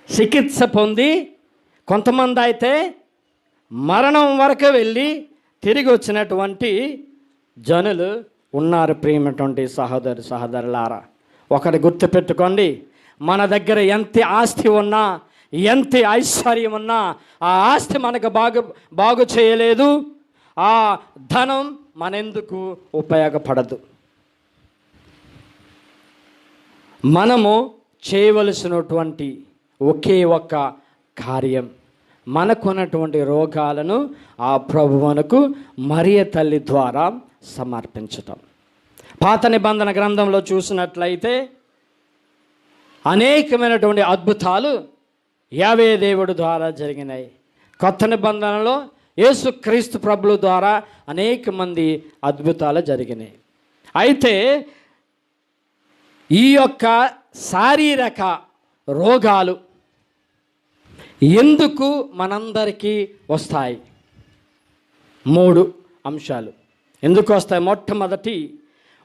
చికిత్స పొంది కొంతమంది అయితే మరణం వరకు వెళ్ళి తిరిగి వచ్చినటువంటి జనులు ఉన్నారు. ప్రియమైనటువంటి సహోదరులారా, ఒకటి గుర్తుపెట్టుకోండి, మన దగ్గర ఎంత ఆస్తి ఉన్నా, ఎంత ఐశ్వర్యం ఉన్నా, ఆ ఆస్తి మనకు బాగు చేయలేదు, ఆ ధనం మనెందుకు ఉపయోగపడదు. మనము చేయవలసినటువంటి ఒకే ఒక్క కార్యం, మనకున్నటువంటి రోగాలను ఆ ప్రభువునకు మరియ తల్లి ద్వారా సమర్పించటం. పాత నిబంధన గ్రంథంలో చూసినట్లయితే అనేకమైనటువంటి అద్భుతాలు యావే దేవుడు ద్వారా జరిగినాయి. కొత్త నిబంధనలో యేసుక్రీస్తు ప్రభుల ద్వారా అనేక మంది అద్భుతాలు జరిగినాయి. అయితే ఈ యొక్క శారీరక రోగాలు ఎందుకు మనందరికీ వస్తాయి? 3 అంశాలు ఎందుకు వస్తాయి. మొట్టమొదటి,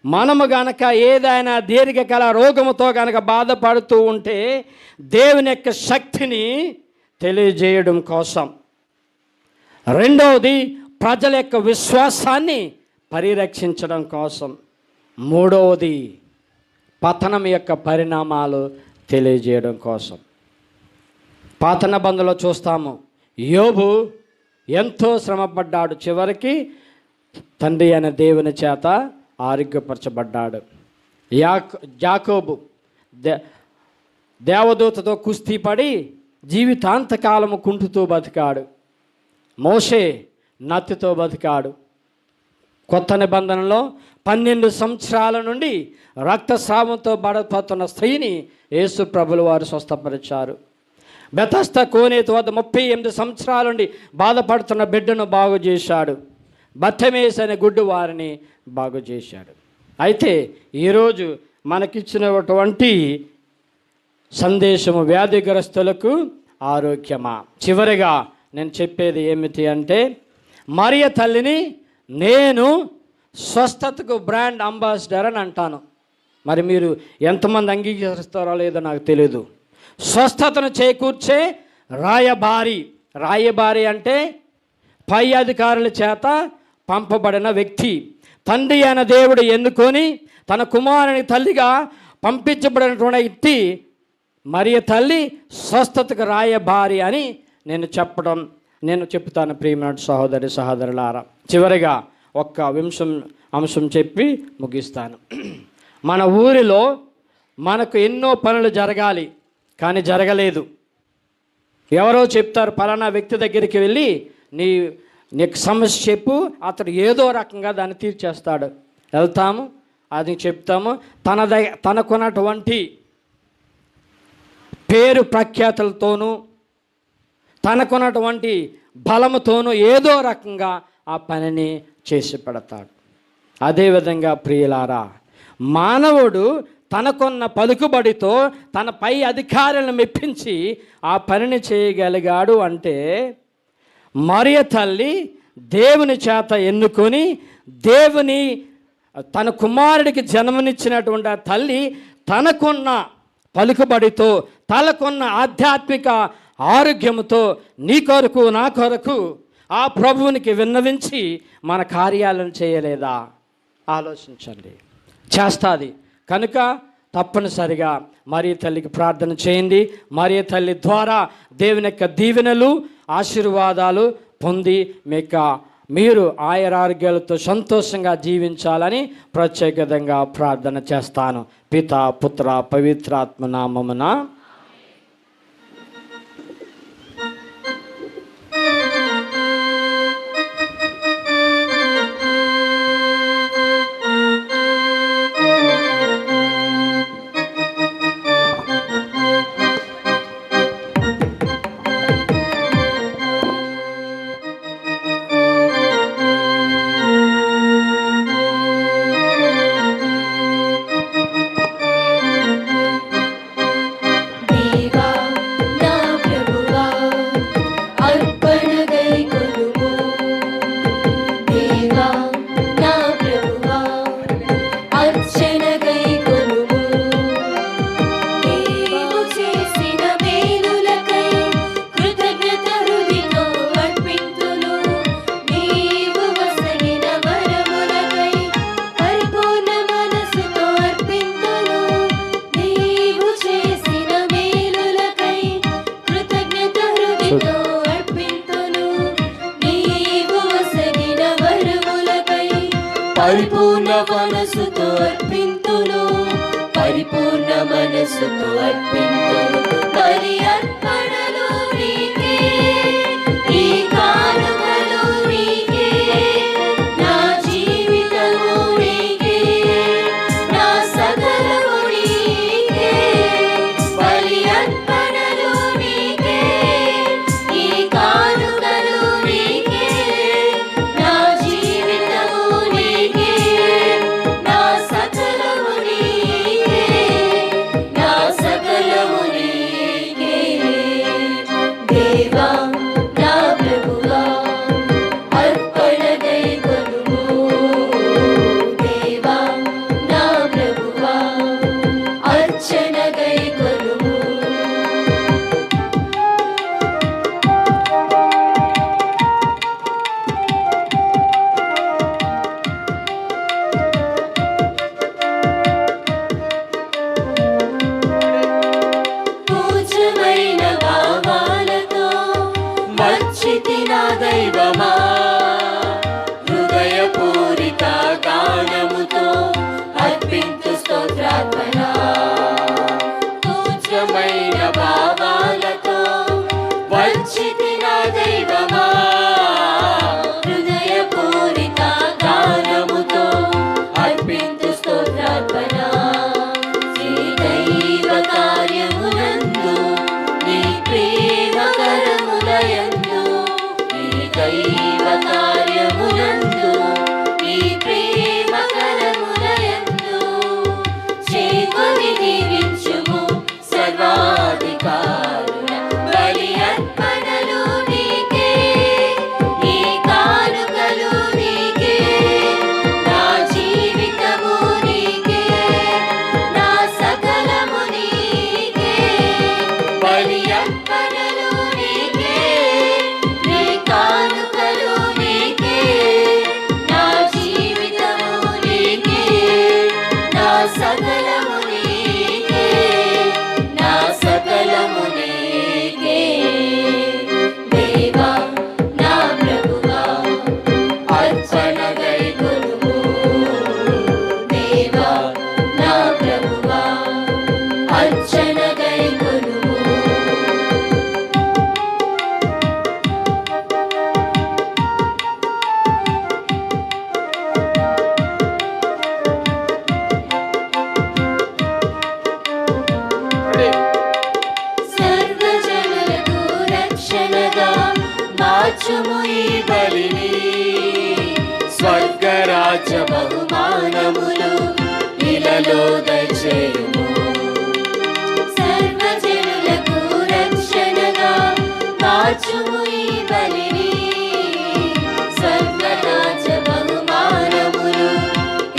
మనము గనక ఏదైనా దీర్ఘకాల రోగముతో గనక బాధపడుతూ ఉంటే దేవుని యొక్క శక్తిని తెలియజేయడం కోసం. రెండవది, ప్రజల యొక్క విశ్వాసాన్ని పరిరక్షించడం కోసం. మూడవది, పతనం యొక్క పరిణామాలు తెలియజేయడం కోసం. పాత నిబంధనలో చూస్తాము, యోబు ఎంతో శ్రమపడ్డాడు, చివరికి తండ్రి అయిన దేవుని చేత ఆరోగ్యపరచబడ్డాడు. యాకోబు దేవదూతతో కుస్తీ పడి జీవితాంతకాలము కుంటుతూ బతికాడు. మోషే నత్తితో బతికాడు. కొత్త నిబంధనలో 12 సంవత్సరాల నుండి రక్తస్రావంతో బాధపడుతున్న స్త్రీని యేసు ప్రభుల వారు స్వస్థపరిచారు. బెతస్దా కోనేతు వద్ద 38 సంవత్సరాల నుండి బాధపడుతున్న బిడ్డను బాగు చేశాడు. బత్తమేస్ అనే గుడ్డు వారిని బాగు చేశాడు. అయితే ఈరోజు మనకిచ్చినటువంటి సందేశము వ్యాధిగ్రస్తులకు ఆరోగ్యమా. చివరిగా నేను చెప్పేది ఏమిటి అంటే, మరియ తల్లిని నేను స్వస్థతకు బ్రాండ్ అంబాసిడర్ అని అంటాను. మరి మీరు ఎంతమంది అంగీకరిస్తారో లేదో నాకు తెలియదు. స్వస్థతను చేకూర్చే రాయబారి అంటే పై అధికారుల చేత పంపబడిన వ్యక్తి. తండ్రి అయిన దేవుడు ఎన్నుకొని తన కుమారుని తల్లిగా పంపించబడినటువంటి వ్యక్తి మరియ తల్లి స్వస్థతకు రాయబారి అని నేను చెప్తాను. ప్రియమైన సహోదరులారా, చివరిగా ఒక్క అంశం చెప్పి ముగిస్తాను. మన ఊరిలో మనకు ఎన్నో పనులు జరగాలి, కానీ జరగలేదు. ఎవరో చెప్తారు, పలానా వ్యక్తి దగ్గరికి వెళ్ళి నీకు సమస్య చెప్పు, అతడు ఏదో రకంగా దాన్ని తీర్చేస్తాడు. వెళ్తాము, అది చెప్తాము. తనకున్నటువంటి పేరు ప్రఖ్యాతులతోనూ తనకున్నటువంటి బలముతోనూ ఏదో రకంగా ఆ పనిని చేసి పెడతాడు. అదేవిధంగా ప్రియులారా, మానవుడు తనకున్న పలుకుబడితో తన పై అధికారులను మెప్పించి ఆ పనిని చేయగలిగాడు అంటే, మరియ తల్లి దేవుని చేత ఎన్నుకొని తన కుమారుడికి జన్మనిచ్చినటువంటి ఆ తల్లి తనకున్న పలుకుబడితో తనకున్న ఆధ్యాత్మిక ఆరోగ్యంతో నీ కొరకు నా కొరకు ఆ ప్రభువునికి విన్నవించి మన కార్యాలను చేయలేదా? ఆలోచించండి. చేస్తుంది కనుక తప్పనిసరిగా మరియ తల్లికి ప్రార్థన చేయండి. మరియ తల్లి ద్వారా దేవుని యొక్క దీవెనలు, ఆశీర్వాదాలు పొంది మీరు ఆయురారోగ్యాలతో సంతోషంగా జీవించాలని ప్రత్యేకంగా ప్రార్థన చేస్తాను. పితా, పుత్ర, పవిత్రాత్మ నామమున. దేవా నా ప్రభువా అర్పణ గైకొనుము. దేవా నా ప్రభువా అర్చన గైకొనుము. నీవు చేసిన మేలులకై కృతజ్ఞత హృదితో అర్పింతును. నీవు వసగిన వరములకై పరిపూర్ణ మనసుతో అర్పింతును. నీవు చేసిన మేలులకై కృతజ్ఞత హృదితో అర్పింతును. నీవు వసగిన వరములకై పరిపూర్ణ మనసుతో అర్పింతును. పరిపూర్ణ మనసుతో అర్పింతును. బలి అర్పణలు నీకే, ఈ కానుకలు నీకే, నా జీవితము నీకే, నా సకలము నీకే. బలి అర్పణలు నీకే, ఈ కానుకలు నీకే, నా జీవితము నీకే, నా సకలము నీకే, నా సకలము నీకే. దేవా నా ప్రభువా అర్పణ గైకొనుము. దేవా నా ప్రభువా అర్చన గైకొనుము. పూజ్యమైన భావాలతో మర్చితి నా దైవమా, హృదయపూరిత గానముతో అర్పింతు స్తోత్రార్పణ. పూజ్యమైన భావాలతో మర్చితి నా దైవమా, హృదయపూరిత గానముతో అర్పింతు స్తోత్రార్పణ. శ్రీదైవ కార్యమునందు నీ ప్రేమ కరములయందు, నీ దైవ కార్యమునందు నీ ప్రేమ కరములయందు చేకొని దీవించుము సర్వాధికారుల. బలి అర్పణలు నీకే, ఈ కానుకలు నీకే, నా జీవితము నీకే, నా సకలము నీకే. బలి అర్పణలు నీకే, నీ కానుకలు నీకే, నా జీవితము నీకే, నా సకలము నీకే, నా సకలము నీకే. దేవా నా ప్రభువా అర్పణ గైకొనుము. దేవా నా ప్రభువా అర్చన గైకొనుము. సర్వజనులకు రక్షణగా మార్చుము ఈ బలిని. స్వర్గరాజ్య బహుమానములు ఇలలో దయచేయుము. సర్వజనులకు రక్షణగా మార్చుము ఈ బలిని. స్వర్గరాజ్య బహుమానములు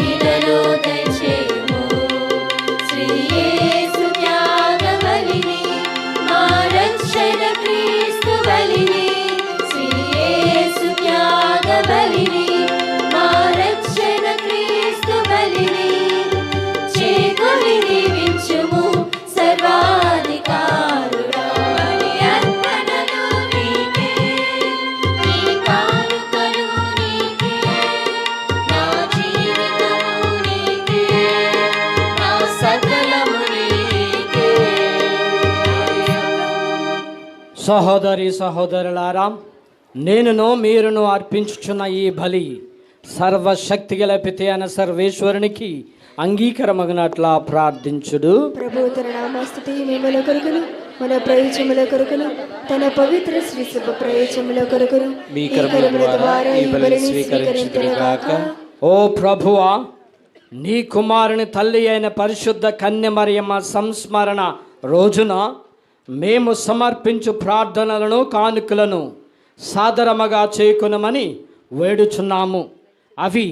ఇలలో దయచేయుము. శ్రీ యేసు త్యాగ బలిని, మా రక్షణ క్రీస్తు బలిని. శ్రీ యేసు సహోదరి సహోదరులారా, నేనును మీరును అర్పించుచున్న ఈ బలి సర్వశక్తి గల పిత అయిన సర్వేశ్వరునికి అంగీకారమగినట్లా ప్రార్థించుడు. ప్రభు తన నామస్తుతి మిమ్మల కొరకును మన ప్రయోజముల కొరకును తన పవిత్ర శ్రీ శుభ ప్రయోజముల కొరకును మీ కర్మల ద్వారా ఈ బలిని స్వీకరించుదురుగాక. ఓ ప్రభువా, నీ కుమారుని తల్లి అయిన పరిశుద్ధ కన్య మరియమ్మ సంస్మరణ రోజున మేము సమర్పించు ప్రార్థనలను కానుకలను సాదరముగా చేకునమని వేడుచున్నాము. అవి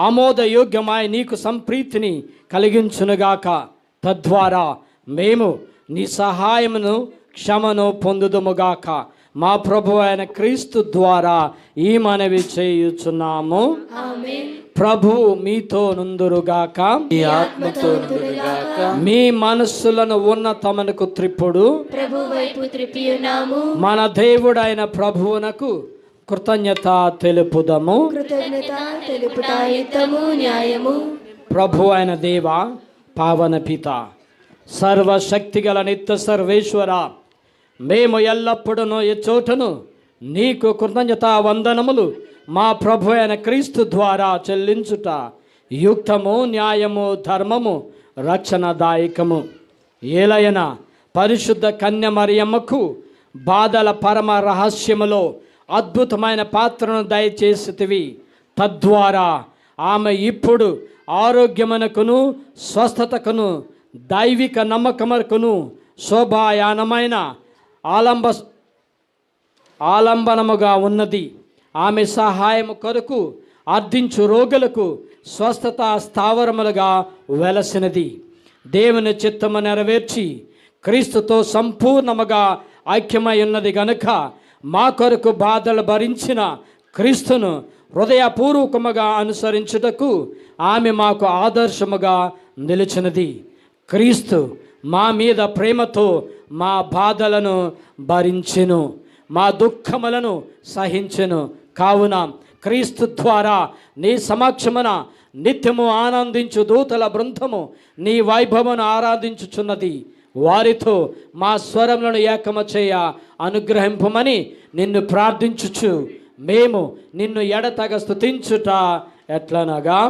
ఆమోదయోగ్యమై నీకు సంప్రీతిని కలిగించునుగాక. తద్వారా మేము నీ సహాయమును క్షమను పొందుదుముగాక. మా ప్రభు అయిన క్రీస్తు ద్వారా ఈ మనవి చేయుచున్నాము. ప్రభువు మీతో నుందురుగాక. మీ ఆత్మతో నుండుగాక. మీ మనస్సులను ఉన్నతమునకు త్రిప్పుడు ప్రభు వైపు త్రిపియున్నాము. మన దేవుడైన ప్రభువునకు కృతజ్ఞత తెలుపుదము. కృతజ్ఞత తెలుపుట యుక్తము న్యాయము. ప్రభు అయిన దేవ, పావన పిత, సర్వశక్తిగల నిత్య సర్వేశ్వర, మేము ఎల్లప్పుడూ ఈ చోటను నీకు కృతజ్ఞత వందనములు మా ప్రభు అయిన క్రీస్తు ద్వారా చెల్లించుట యుక్తము, న్యాయము, ధర్మము, రక్షణదాయకము. ఏలయన పరిశుద్ధ కన్య మరియమ్మకు బాధల పరమ రహస్యములో అద్భుతమైన పాత్రను దయచేసితివి. తద్వారా ఆమె ఇప్పుడు ఆరోగ్యమునకును స్వస్థతకును దైవిక నమ్మకమునకును శోభాయానమైన ఆలంబనముగా ఉన్నది. ఆమె సహాయము కొరకు అర్థించు రోగులకు స్వస్థత స్థావరములుగా వెలసినది. దేవుని చిత్తము నెరవేర్చి క్రీస్తుతో సంపూర్ణముగా ఐక్యమై ఉన్నది గనుక మా కొరకు బాధలు భరించిన క్రీస్తును హృదయపూర్వకముగా అనుసరించుటకు ఆమె మాకు ఆదర్శముగా నిలిచినది. క్రీస్తు మా మీద ప్రేమతో మా బాధలను భరించెను, మా దుఃఖములను సహించెను. కావున క్రీస్తు ద్వారా నీ సమక్షమున నిత్యము ఆనందించు దూతల బృందము నీ వైభవమును ఆరాధించుచున్నది. వారితో మా స్వరములను ఏకము చేయ అనుగ్రహింపమని నిన్ను ప్రార్థించుచు మేము నిన్ను ఎడతగ స్తుతించుట ఎట్లనగా,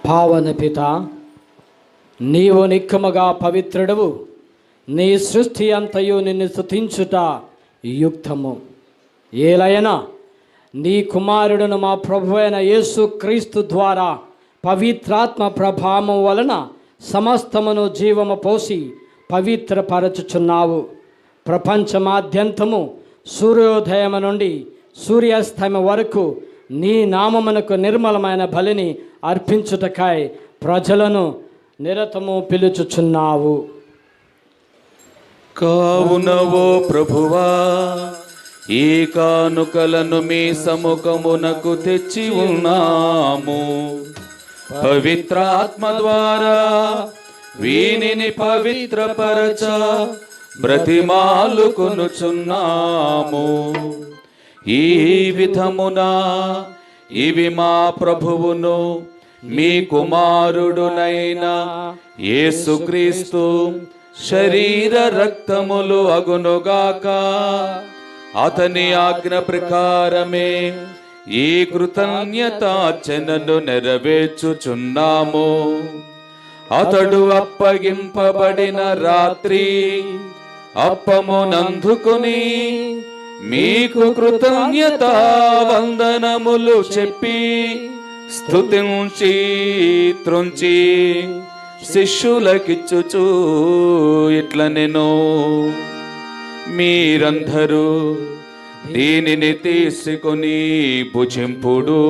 పావన పిత, నీవు నిక్కముగా పవిత్రుడవు. నీ సృష్టి అంతయు నిన్ను స్తుతించుట యుక్తము. ఏలైనా నీ కుమారుడును మా ప్రభు అయిన యేసు క్రీస్తు ద్వారా పవిత్రాత్మ ప్రభావం వలన సమస్తమును జీవము పోసి పవిత్రపరచుచున్నావు. ప్రపంచమాద్యంతము సూర్యోదయము నుండి సూర్యాస్తమయం వరకు నీ నామమునకు నిర్మలమైన బలిని అర్పించుటకై ప్రజలను నిరతము పిలుచుచున్నావు. కావున ఓ ప్రభువా, ఈ కానుకలను మీ సముఖమునకు తెచ్చి ఉన్నాము. పవిత్రాత్మ ద్వారా వీనిని పవిత్రపరచ బ్రతిమాలుకొనుచున్నాము. ఈ విధమున ఇవి మా ప్రభువును మీ కుమారుడునైన యేసుక్రీస్తు శరీర రక్తములు అగునుగాక. అతని ఆజ్ఞ ప్రకారమే ఈ కృతజ్ఞతార్చనను నెరవేర్చుచున్నాము. అతడు అప్పగింపబడిన రాత్రి అప్పమునందుకుని మీకు కృతజ్ఞతా వందనములు చెప్పి స్తుతించి త్రుంచి శిష్యులకిచ్చుచు ఇట్ల నేను, మీరందరూ దీనిని తీసుకొని భుజింపుడు.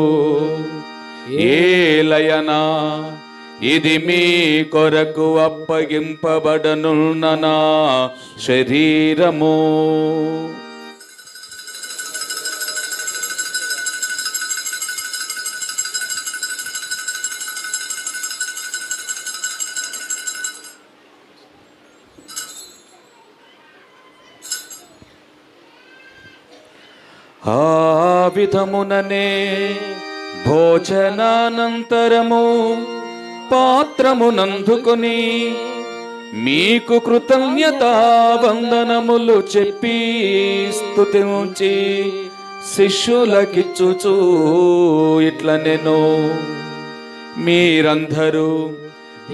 ఏలయనా ఇది మీ కొరకు అప్పగింపబడనున్న నా శరీరము. ఆ విధముననే భోజనానంతరము పాత్రమునందుకొని మీకు కృతజ్ఞతా వందనములు చెప్పి స్తుతించి శిష్యులకిచ్చుచు ఇట్ల నేను, మీరందరూ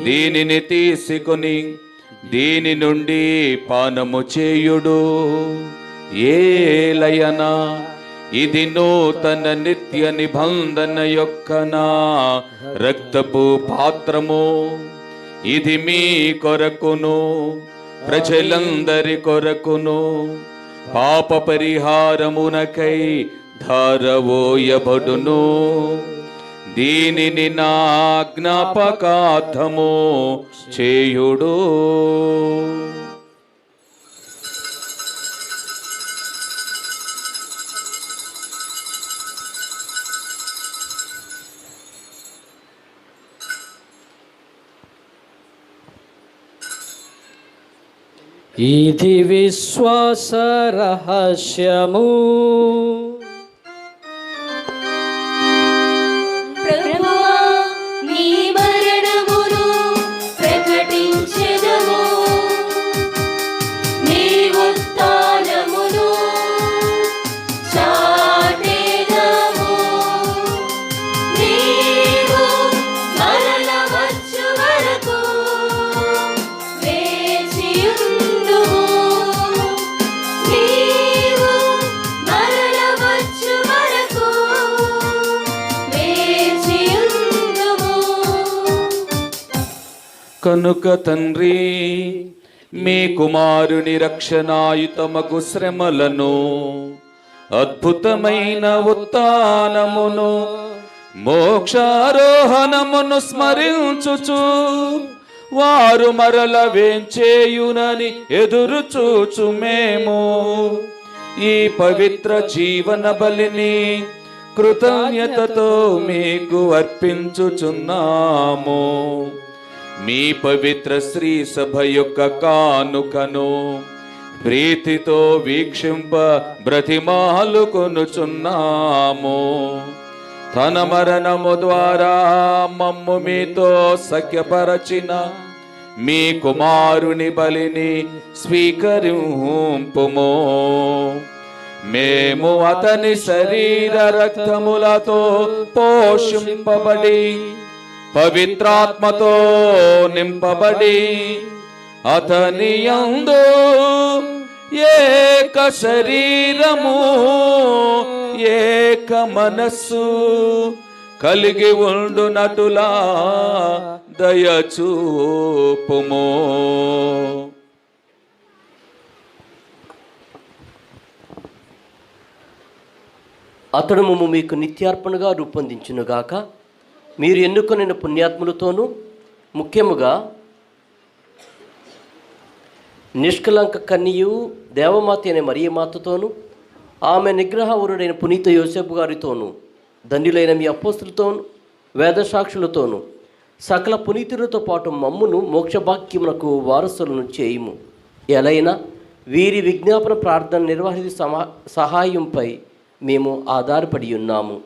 దీనిని తీసుకొని దీని నుండి పానము చేయుడు. ఏలయనా ఇది నూతన నిత్య నిబంధన యొక్క నా రక్తపు పాత్రము. ఇది మీ కొరకును ప్రజలందరి కొరకును పాప పరిహారమునకై ధారవోయబడును. దీనిని నా జ్ఞాపకార్థము చేయుడు. ఇది విశ్వాస రహస్యము. ప్రభువా నీ మరణమును ప్రకటించెదము, నీ ఉత్థానమును చాటెదము. నీవు మరల వచ్చు వరకు వేచియుండుము. నీవు మరల వచ్చు వరకు వేచియుండుము. కనుక తండ్రి, మీ కుమారుని రక్షణాయుతమగు శ్రమలను, అద్భుతమైన ఉత్థానమును, మోక్షారోహణమును స్మరించుచు వారు మరల వేంచేయునని ఎదురు చూచు మేము ఈ పవిత్ర జీవన బలిని కృతజ్ఞతతో మీకు అర్పించుచున్నాము. మీ పవిత్ర శ్రీ సభ యొక్క కానుకను ప్రీతితో వీక్షింప బ్రతిమాలుకొనుచున్నాము. తన మరణము ద్వారా మమ్ము మీతో సఖ్యపరచిన మీ కుమారుని బలిని స్వీకరింపుము. మేము అతని శరీర రక్తములతో పోషింపబడి పవిత్రాత్మతో నింపబడి అతని యందు ఏక శరీరము ఏక మనస్సు కలిగి ఉండునటులా దయచూపుము. అతడు మమ్ము మీకు నిత్యార్పణగా రూపొందించునుగాక. మీరు ఎన్నుకొనిన పుణ్యాత్ములతోనూ ముఖ్యముగా నిష్కలంక కన్యయు దేవమాత అనే మరియమాతతోనూ ఆమె నిగ్రహవరుడైన పునీత యోసేపు గారితోనూ ధన్యులైన మీ అపోస్తులతోనూ వేదసాక్షులతోనూ సకల పునీతులతో పాటు మమ్మును మోక్షభాగ్యమునకు వారసులను చేయుము. ఎలైనా వీరి విజ్ఞాపన ప్రార్థన నిర్వహించే సహాయంపై మేము ఆధారపడి ఉన్నాము.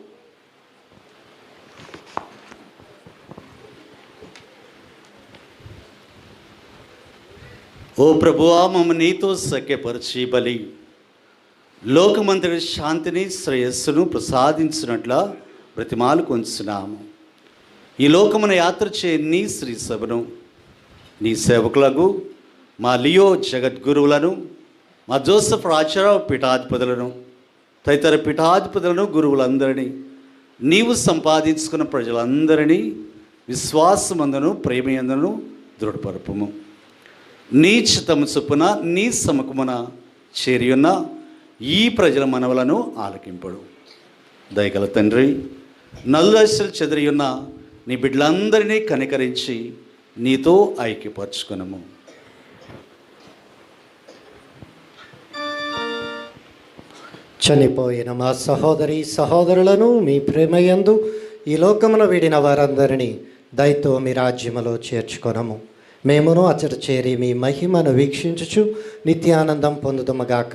ఓ ప్రభువా, మమ్మ నీతో సఖ్యపరిచి బలి లోకమంతటి శాంతిని శ్రేయస్సును ప్రసాదించినట్ల బ్రతిమాలు కొంచున్నాము. ఈ లోకమున యాత్ర చే నీ శ్రీ సభను, నీ సేవకులకు మా లియో జగద్గురువులను, మా జోసెఫ్ రాజారావు పీఠాధిపతులను, తదితర పీఠాధిపతులను, గురువులందరినీ, నీవు సంపాదించుకున్న ప్రజలందరినీ విశ్వాసమందును ప్రేమయందును దృఢపరపుము. నీ చిత్తము చొప్పున నీ సముఖమున చేరియున్న ఈ ప్రజల మనవలను ఆలకింపడు. దయగల తండ్రి, నలుదశలు చెదిరియున్న నీ బిడ్డలందరినీ కనికరించి నీతో ఐక్యపరచుకునము. చనిపోయిన మా సహోదరి సహోదరులను మీ ప్రేమయందు ఈ లోకమున వీడిన వారందరినీ దయతో మీ రాజ్యములో చేర్చుకొనము. మేమును అచట చేరి మీ మహిమను వీక్షించుచు నిత్యానందం పొందుదముగాక.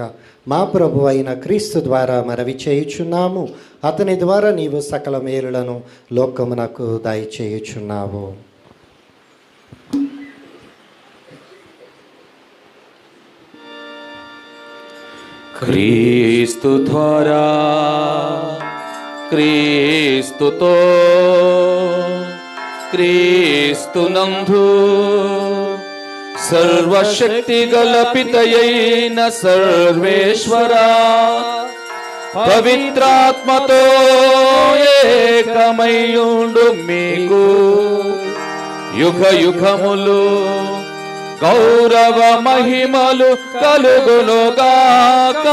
మా ప్రభు అయిన క్రీస్తు ద్వారా మనవి చేయుచున్నాము. అతని ద్వారా నీవు సకల మేలులను లోకమునకు దయచేయుచున్నావు. క్రీస్తు ద్వారా, క్రీస్తుతో, క్రీస్తునందు సర్వశక్తి గల పితయైన సర్వేశ్వరా, పవిత్రాత్మతో ఏకమయ్యుండు మీకు యుగ యుగములు గౌరవ మహిమలు కలుగునుగాక.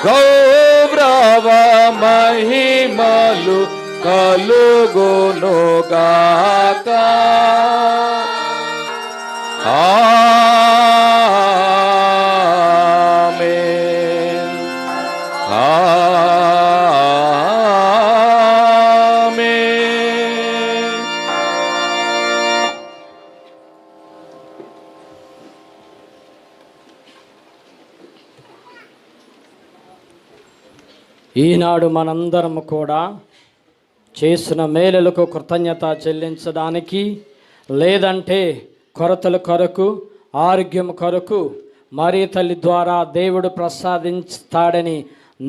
గౌరవ మహిమలు కలుగునుగాక. ఆమేన్. ఆమేన్. ఈనాడు మనందరం కూడా చేసిన మేలులకు కృతజ్ఞత చెల్లించడానికి, లేదంటే కొరతల కొరకు, ఆరోగ్యం కొరకు మరి తల్లి ద్వారా దేవుడు ప్రసాదిస్తాడని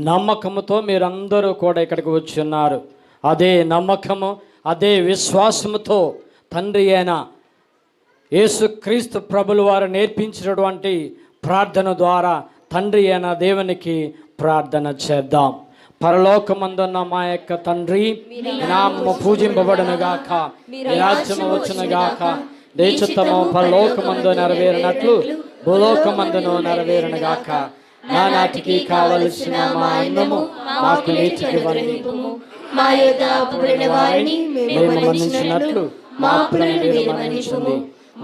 నమ్మకముతో మీరందరూ కూడా ఇక్కడికి వచ్చి ఉన్నారు. అదే నమ్మకము, అదే విశ్వాసముతో తండ్రి అయిన యేసుక్రీస్తు ప్రభులు వారు నేర్పించినటువంటి ప్రార్థన ద్వారా తండ్రి అయిన దేవునికి ప్రార్థన చేద్దాం. పరలోకమందున్న మా యొక్క తండ్రి, నామము పూజింపబడునుగాక, నీ రాజ్యము వచ్చునుగాక, నీ చిత్తము పరలోకమందు నెరవేరినట్లు భూలోకమందును నెరవేరునుగాక. నానాటికి కావలసిన మా అన్నము మాకు నేటికి ఇవ్వండి. మా యొద్ద అప్పుబడిన వారిని మేము మన్నించినట్లు మా అప్పులను మీరు మన్నించుము.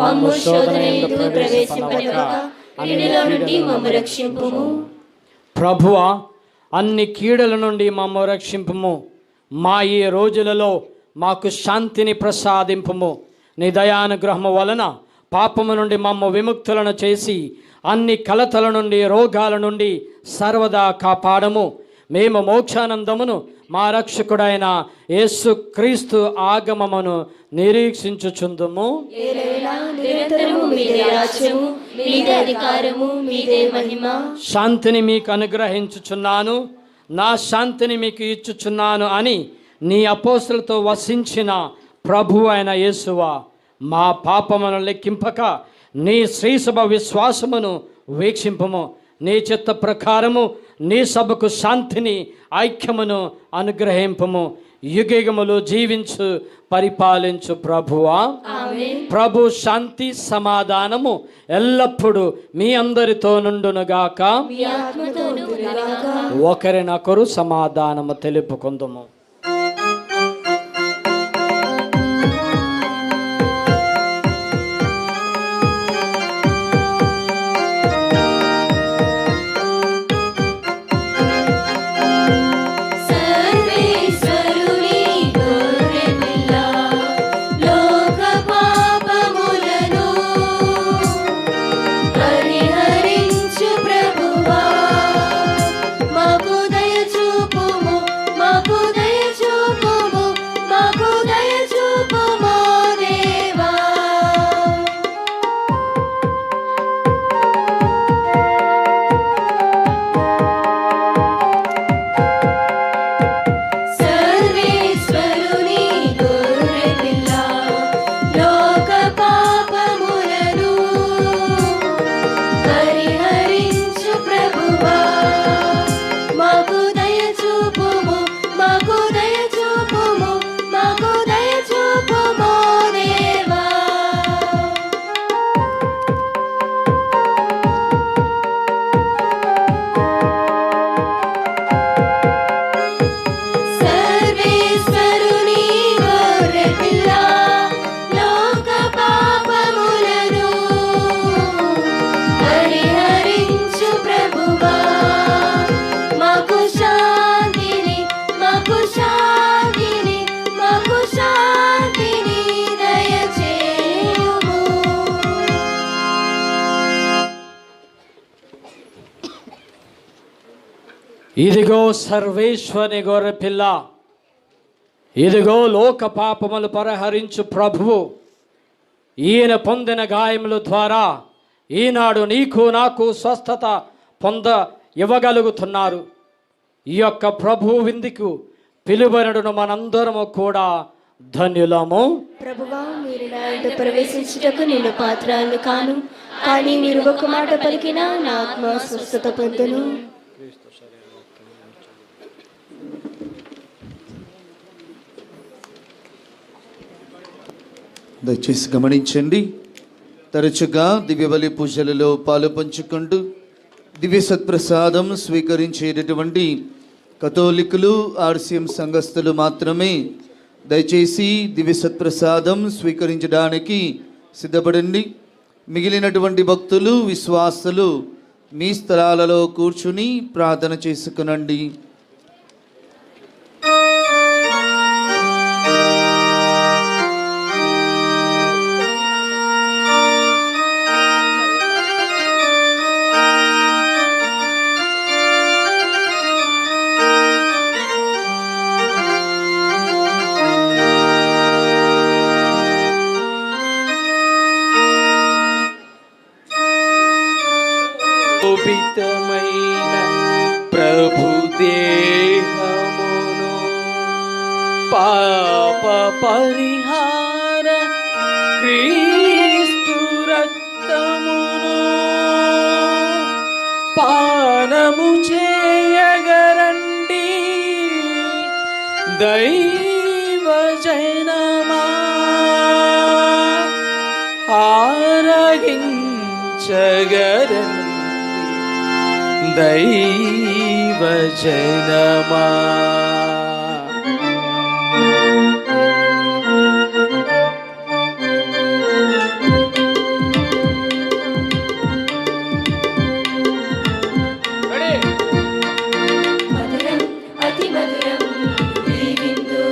మమ్ము శోధన యందు ప్రవేశింపనివ్వక కీడులో నుండి మమ్ము రక్షింపుము. ప్రభువా, అన్ని కీడుల నుండి మమ్ము రక్షింపుము. మా ఈ రోజులలో మాకు శాంతిని ప్రసాదింపుము. నీ దయానుగ్రహము వలన పాపము నుండి మమ్ము విముక్తులను చేసి అన్ని కలతల నుండి, రోగాల నుండి సర్వదా కాపాడము. మేము మోక్షానందమును మా రక్షకుడైన యేసుక్రీస్తు ఆగమమును నిరీక్షించుచుందుము. శాంతిని మీకు అనుగ్రహించుచున్నాను, నా శాంతిని మీకు ఇచ్చుచున్నాను అని నీ అపోస్తులతో వసించిన ప్రభు అయిన యేసువా, మా పాపమును లెక్కింపక నీ శ్రీసభ విశ్వాసమును వీక్షింపము. నీ చిత్త ప్రకారము నీ సభకు శాంతిని, ఐక్యమును అనుగ్రహింపము. యుగయుగములు జీవించు పరిపాలించు ప్రభువా. ప్రభు శాంతి సమాధానము ఎల్లప్పుడూ మీ అందరితో నుండునుగాక. ఒకరినొకరు సమాధానము తెలుపుకుందుము. సర్వేశ్వరుని గొర్రె ఇదిగో సర్వేశ్వని గొర్రెపిల్ల, ఇదిగో లోక పాపములు పరిహరించు ప్రభువు. ఈయన పొందిన గాయముల ద్వారా ఈనాడు నీకు నాకు స్వస్థత ఇవ్వగలుగుతున్నారు. ఈ యొక్క ప్రభువు విందుకు పిలువనడును మనందరము కూడా ధన్యులము. ప్రభువా, మీరు నా ఇంట ప్రవేశించుటకు నేను పాత్రను కాను, కానీ మీరు ఒక మాట పలికినా నా ఆత్మ స్వస్థత పొందును. దయచేసి గమనించండి. తరచుగా దివ్యబలి పూజలలో పాలు పంచుకుంటూ దివ్య సత్ప్రసాదం స్వీకరించేటటువంటి కథోలికులు, ఆర్సిఎం సంఘస్థులు మాత్రమే దయచేసి దివ్య సత్ప్రసాదం స్వీకరించడానికి సిద్ధపడండి. మిగిలినటువంటి భక్తులు, విశ్వాసులు మీ స్థలాలలో కూర్చుని ప్రార్థన చేసుకునండి. శోభితమైన ప్రభు దేహమును, పాప పరిహార క్రీస్తు రక్తమును పానము చేయగరండి దైవ జనమా, ఆరగించగరండి దైవ జనమా. మధురం అతి మధురం ఈ విందు,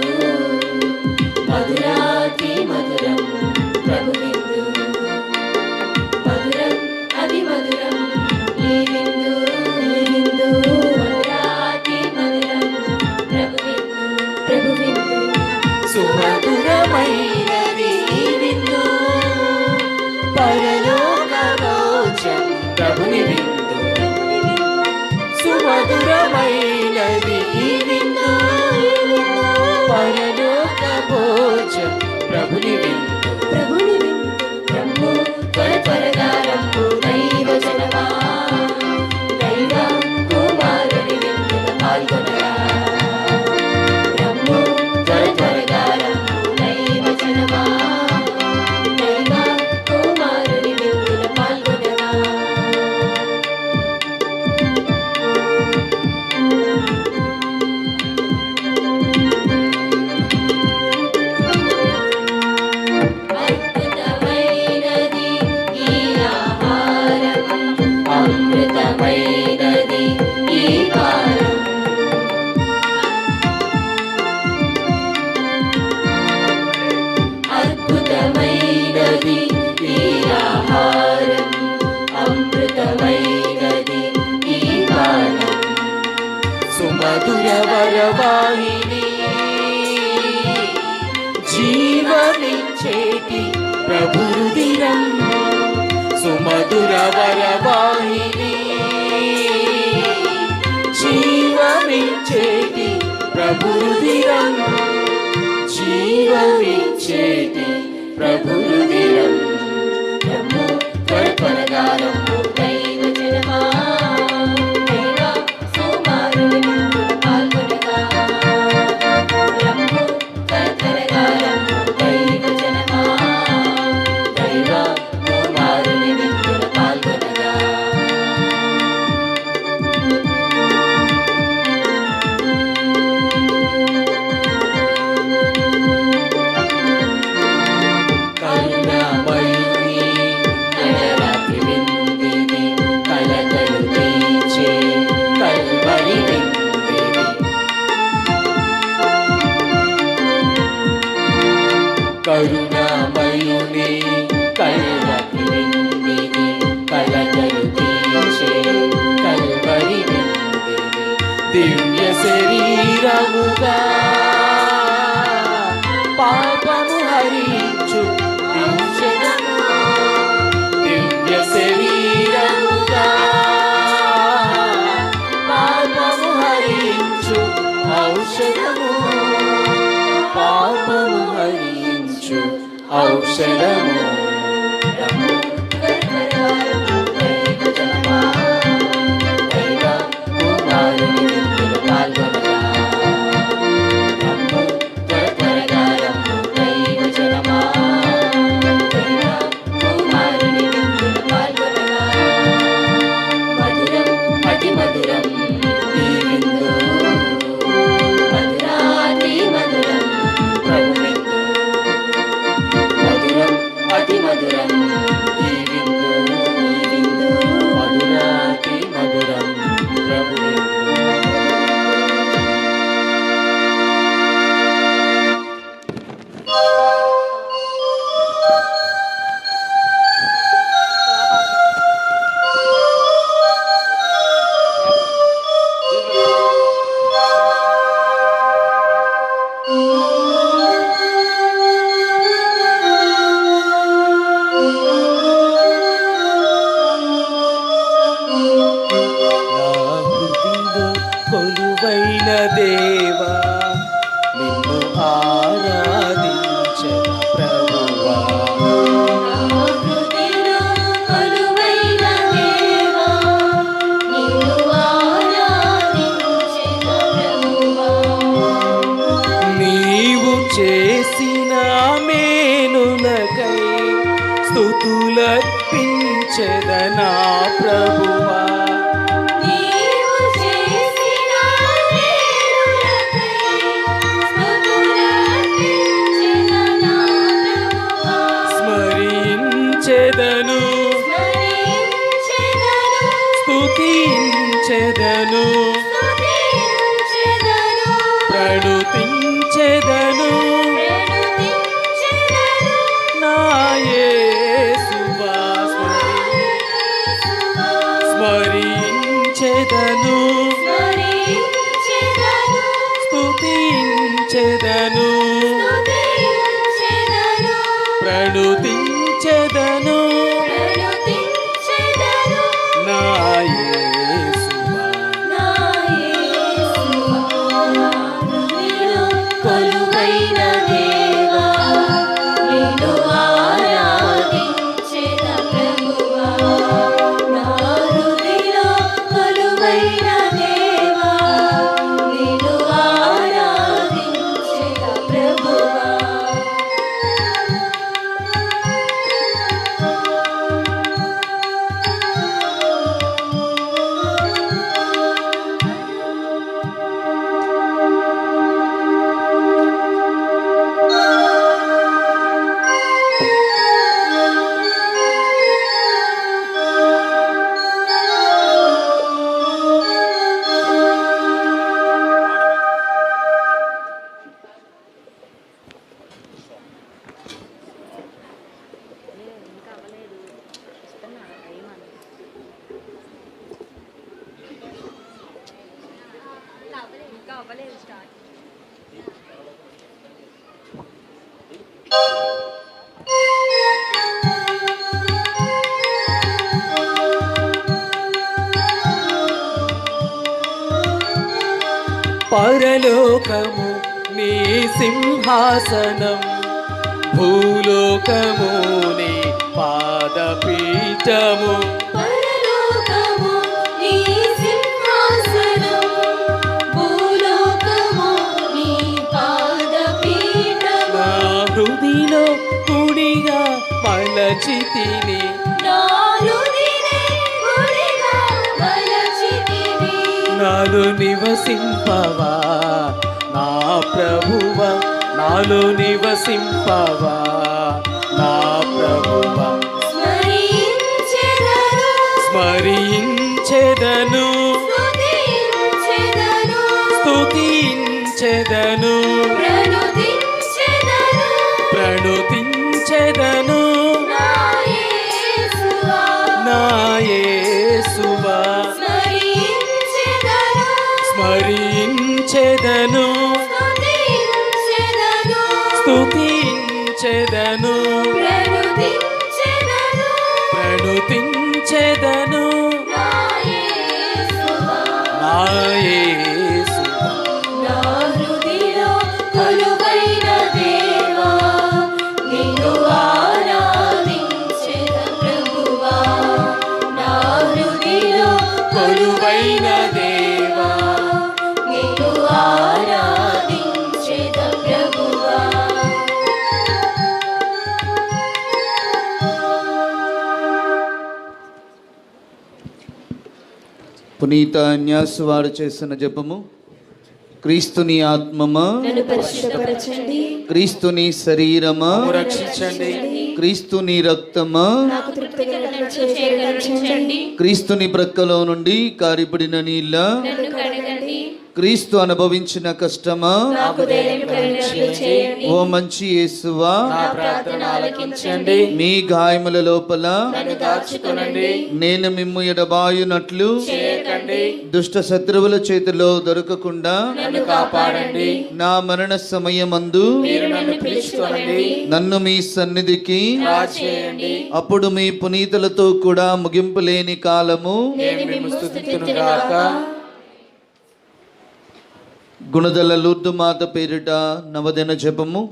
మధురాతి మధురం ప్రభు విందు. మధురం అతి మధురం ఈ విందు, మధురాతి మధురం ప్రభు విందు, ప్రభు విందు. సుమధురమైనది ఈ విందు, పరలోక భోజం ప్రభుని విందు. సుమధురమైనది ఈ విందు, పరలోక భోజం ప్రభుని విందు. ప్రభుని విందు. రమ్ము త్వర త్వరగా రమ్ము దైవ జనమా, దైవ కుమారుని విందున పాల్గొనరా. రమ్ము త్వర త్వరగా రమ్ము దైవ జనమా, దైవ కుమారుని విందున పాల్గొనరా. అద్భుతమైనది ఈ ఆహారం, అమృతమైనది ఈ పానం. అద్భుతమైనది ఈ ఆహారం, అమృతమైనది ఈ పానం. సుమధుర వరవాహిని, జీవమిచ్చేటి ప్రభు రుధిరం. సుమధుర వరవాహిని, జీవమిచ్చేటి ప్రభు రుధిరం. జీవమిచ్చేటి ప్రభు రుధిరం. రమ్ము త్వర త్వరగా రమ్ము దైవ జనమా, దైవ కుమారుని విందున పాల్గొనగా. రమ్ము త్వర త్వరగా రమ్ము దైవ జనమా, దైవ కుమారుని విందున పాల్గొనగా. కరుణామయుని నడరాత్రి విందిని, కలతలు తీర్చే కల్వరి విందిని. కరుణామయుని కలరాత్రి విందిని, కలతలు తీర్చే కల్వరి విందిని. శరీరముగా పాపము హరించు ఔషధము, దివ్య శరీరముగా పాపము హరించు ఔషధము, పాపము హరించు ఔషధము. కొలువైన దేవా నిన్ను ఆరాధించిన ప్రభువా, నీవు చేసిన మేలులకై స్తుతులర్పించెదనా ప్రభువా, స్మరించెదను స్తుతించెదను ప్రణుతించెదను నా యేసువా, స్మరించెదను స్తుతించెదను ప్రణుతించెదను నా యేసువా. కొలువైన దేవా నిన్ను ఆరాధించిన ప్రభువా, నా హృదయలో కొలువైన దేవా నిన్ను ఆరాధించిన ప్రభువా. పరలోకము నీ సింహాసనం, భూలోకము నీ పాదపీఠము, పరలోకము నీ సింహాసనం, భూలోకము నీ పాదపీఠము. నా హృదిలో కుడిగా మలచితిని, నా హృదినే గుడిగా మలచితివి. నాలో నివసింపవా నా ప్రభువా, నాలో నివసింపవా నా ప్రభువా. స్మరించెదను స్మరించెదను స్తుతించెదను ప్రణుతించెదను నా యేసువా. స్మరించెదను ప్రణుతించెదను ప్రణుతించెదను నా యేసువా నా హృదయలో కొలువైన దేవా నిన్ను ఆరాధించెద ప్రభువా నా హృదయలో కొలువైన దేవా నిన్ను ఆరాధించెద ప్రభువా పునీత అన్యాస్ వారు చేసిన జపము. క్రీస్తుని ఆత్మమా నన్ను పరిశుద్ధపరచండి, క్రీస్తుని శరీరమా రక్షించండి, క్రీస్తుని రక్తమా నాకు తృప్తిగా చేకరించండి, క్రీస్తుని ప్రక్కలో నుండి కారిపడిన నీళ్ళ నన్ను కడగండి, క్రీస్తు అనుభవించిన కష్టమా నాకు ధైర్యం కలిగినట్లు చేయండి, ఓ మంచి యేసువా నా ప్రార్థన ఆలకించండి, మీ గాయముల లోపల నన్ను దాచుకొనండి, నేను మిమ్ము ఎడబాయునట్లు చేయకండి, దుష్ట శత్రువుల చేతిలో దొరకకుండా నన్ను కాపాడండి, నా మరణ సమయమందు మీరు నన్ను పిలుచుకోనండి, నన్ను మీ సన్నిధికి చేయండి, అప్పుడు మీ పునీతులతో కూడా ముగింపు లేని కాలము నేను మిమ్ము స్తుతింతునుగాక. గుణదల లూర్దు మాత పేరిట నవదిన జపము.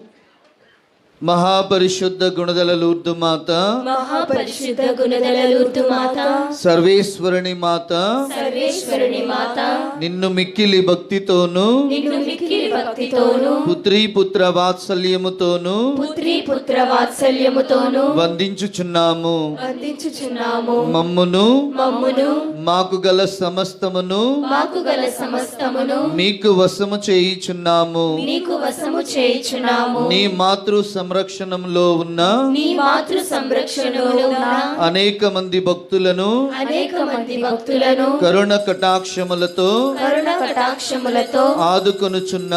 మహాపరిశుద్ధ గుణదల లూర్దు మాత, మహాపరిశుద్ధ గుణదల లూర్దు మాత, సర్వేశ్వరుని మాత, సర్వేశ్వరుని మాత, నిన్ను మిక్కిలి భక్తితోను నిన్ను మిక్కిలి భక్తితోను పుత్రీ పుత్ర వాత్సల్యముతోను పుత్రీ పుత్ర వాత్సల్యముతోను వందించుచున్నాము. వందించుచున్నాము. మమ్మును మమ్మును మాకు గల సమస్తమును మాకు గల సమస్తమును మీకు వశము చేయుచున్నాము. నీకు వశము చేయుచున్నాము. నీ మాతృ సంరక్షణంలో ఉన్న నీ మాతృ సంరక్షణలో ఉన్న అనేక మంది భక్తులను అనేక మంది భక్తులను కరుణ కటాక్షములతో కరుణ కటాక్షములతో ఆదుకొనుచున్న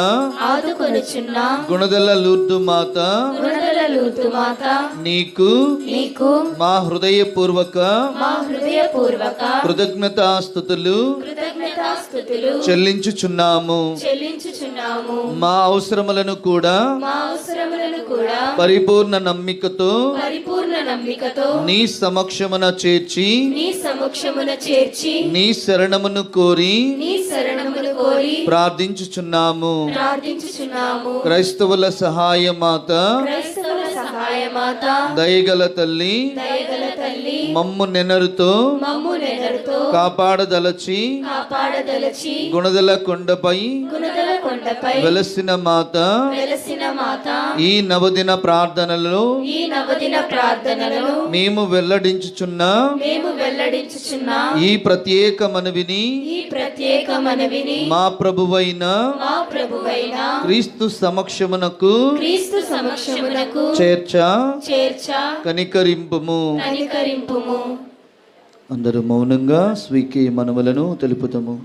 ఆదుకొనుచున్న గుణదల లూర్దు మాత, గుణదల లూర్దు మాత, నీకు మా హృదయపూర్వక మా హృదయపూర్వక కృతజ్ఞతాస్తుతులు కృతజ్ఞతాస్తుతులు చెల్లించుచున్నాము. చెల్లించుచున్నాము. మా అవసరములను కూడా మా అవసరములను కూడా పరిపూర్ణ నమ్మికతో పరిపూర్ణ నమ్మికతో నీ సమక్షమున చేర్చి నీ సమక్షమున చేర్చి నీ శరణమును కోరి నీ శరణమును కోరి ప్రార్థించుచున్నాము. ప్రార్థించుచున్నాము. క్రైస్తవుల సహాయ మాత, క్రైస్తవుల సహాయ మాత, దయగల తల్లి, దయగల తల్లి, మమ్ము నెనరుతో మమ్ము నెనరుతో కాపాడదలచి కాపాడదలచి గుణదల కొండపై గుణదల కొండపై వెలసిన మాత, వెలసిన మాత, ఈ నవదిన ప్రార్థనలో ఈ నవదిన ప్రార్థనలను మేము వెల్లడించుచున్న మేము వెల్లడించుచున్న ఈ ప్రత్యేక మనవిని ఈ ప్రత్యేక మనవిని మా ప్రభువైన మా ప్రభువైన క్రీస్తు సమక్షమునకు క్రీస్తు సమక్షమునకు చేర్చ కనికరింపుము. అందరూ మౌనంగా స్వీకీ మనవులను తెలుపుతాము.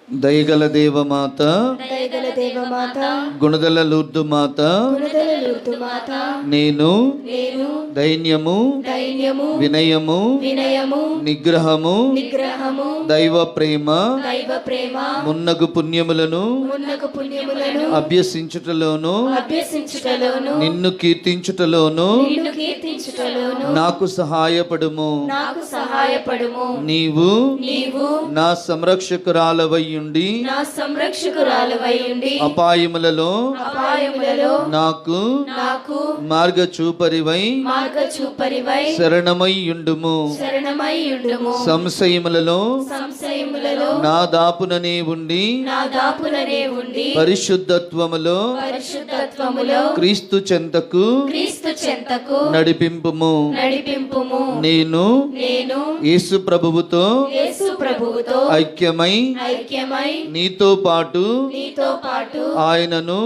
దయగల దేవమాత, దయగల దేవమాత, గుణదల లూర్దు మాత, గుణదల లూర్దు మాత, నేను నేను దైన్యము, దైన్యము, వినయము, వినయము, నిగ్రహము, నిగ్రహము, దైవ ప్రేమ, దైవ ప్రేమ, మున్నగు పుణ్యములను మున్నగు పుణ్యములను అభ్యసించుటలోను అభ్యసించుటలోను నిన్ను కీర్తించుటలోను నిన్ను కీర్తించుటలోను నాకు సహాయపడుము. నాకు సహాయపడుము. నీవు నీవు నా సంరక్షకురాలవయ్యుండి నా సంరక్షకురాలవై ఉండి అపాయములలో అపాయములలో నాకు నాకు మార్గచూపరివై మార్గచూపరివై శరణమయ్యుండుము. శరణమయ్యుండుము. సంశయములలో సంశయములలో నా దాపుననే ఉండి నా దాపులనే ఉండి పరిశుద్ధత్వములో పరిశుద్ధత్వములో క్రీస్తు చెంతకు క్రీస్తు చెంతకు నడిపింపుము. నడిపింపుము. నేను నేను యేసు ప్రభువుతో యేసు ప్రభువుతో ఐక్యమై ఐక్యమై నీతో పాటు నీతో పాటు ఆయనను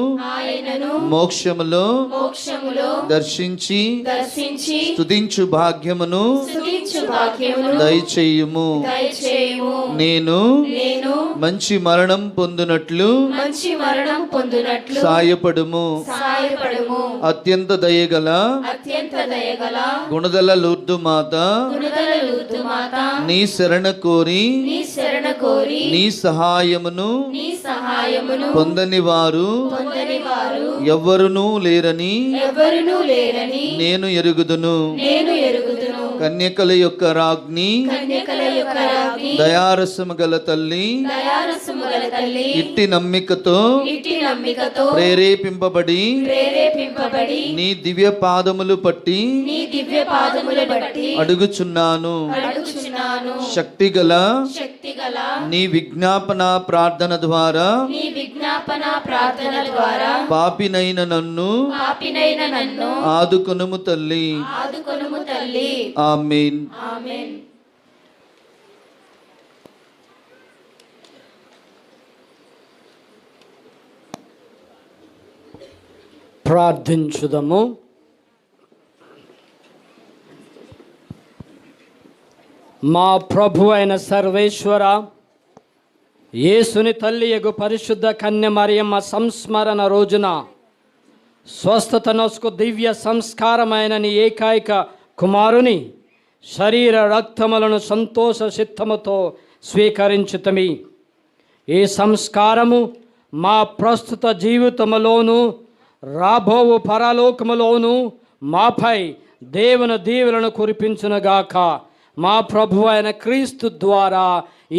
మోక్షములో దర్శించి దర్శించి స్తుతించు భాగ్యమును స్తుతించు జీవించు భాగ్యమును దయచేయుము. దయచేయుము. నేను నేను మంచి మరణం పొందునట్లు మంచి మరణం పొందునట్లు సాయపడుము. సహాయపడుము. అత్యంత దయగల అత్యంత దయగల గుణదల లూర్దు మాత, గుణదల లూర్దు మాత, నీ శరణ కోరి నీ శరణ కోరి నీ సహాయమును నీ సహాయమును పొందని వారు పొందని వారు ఎవ్వరునూ లేరని ఎవరునూ లేరని నేను ఎరుగుదును. నేను ఎరుగుదును. కన్యకల యొక్క రాజ్ఞి, కన్యకల యొక్క రాజ్ఞి, దయారసము గల తల్లి, దయారసము గల తల్లి, ఇట్టి నమ్మికతో ఇట్టి నమ్మికతో ప్రేరేపింపబడి ప్రేరేపింపబడి నీ దివ్య పాదములు పట్టి నీ దివ్య పాదములు బట్టి అడుగుచున్నాను. అడుగుచున్నాను. శక్తిగల శక్తిగల నీ విజ్ఞాపన ప్రార్థన ద్వారా నీ విజ్ఞాపన ప్రార్థన ద్వారా పాపినైన నన్ను పాపినైన నన్ను ఆదుకొనుము తల్లి. ఆదుకొనుము తల్లి. ఆమేన్. ఆమేన్. ప్రార్థించుదము. మా ప్రభు అయిన సర్వేశ్వర, యేసుని తల్లి యగు పరిశుద్ధ కన్య మరియమ్మ సంస్మరణ రోజున స్వస్థత నొసుకు దివ్య సంస్కారమైన నీ ఏకైక కుమారుని శరీర రక్తములను సంతోష చిత్తముతో స్వీకరించుతమి. ఈ సంస్కారము మా ప్రస్తుత జీవితములోను రాబోవు పరలోకములోను మాపై దేవుని దీవెనలను కురిపించునుగాక. మా ప్రభు అయిన క్రీస్తు ద్వారా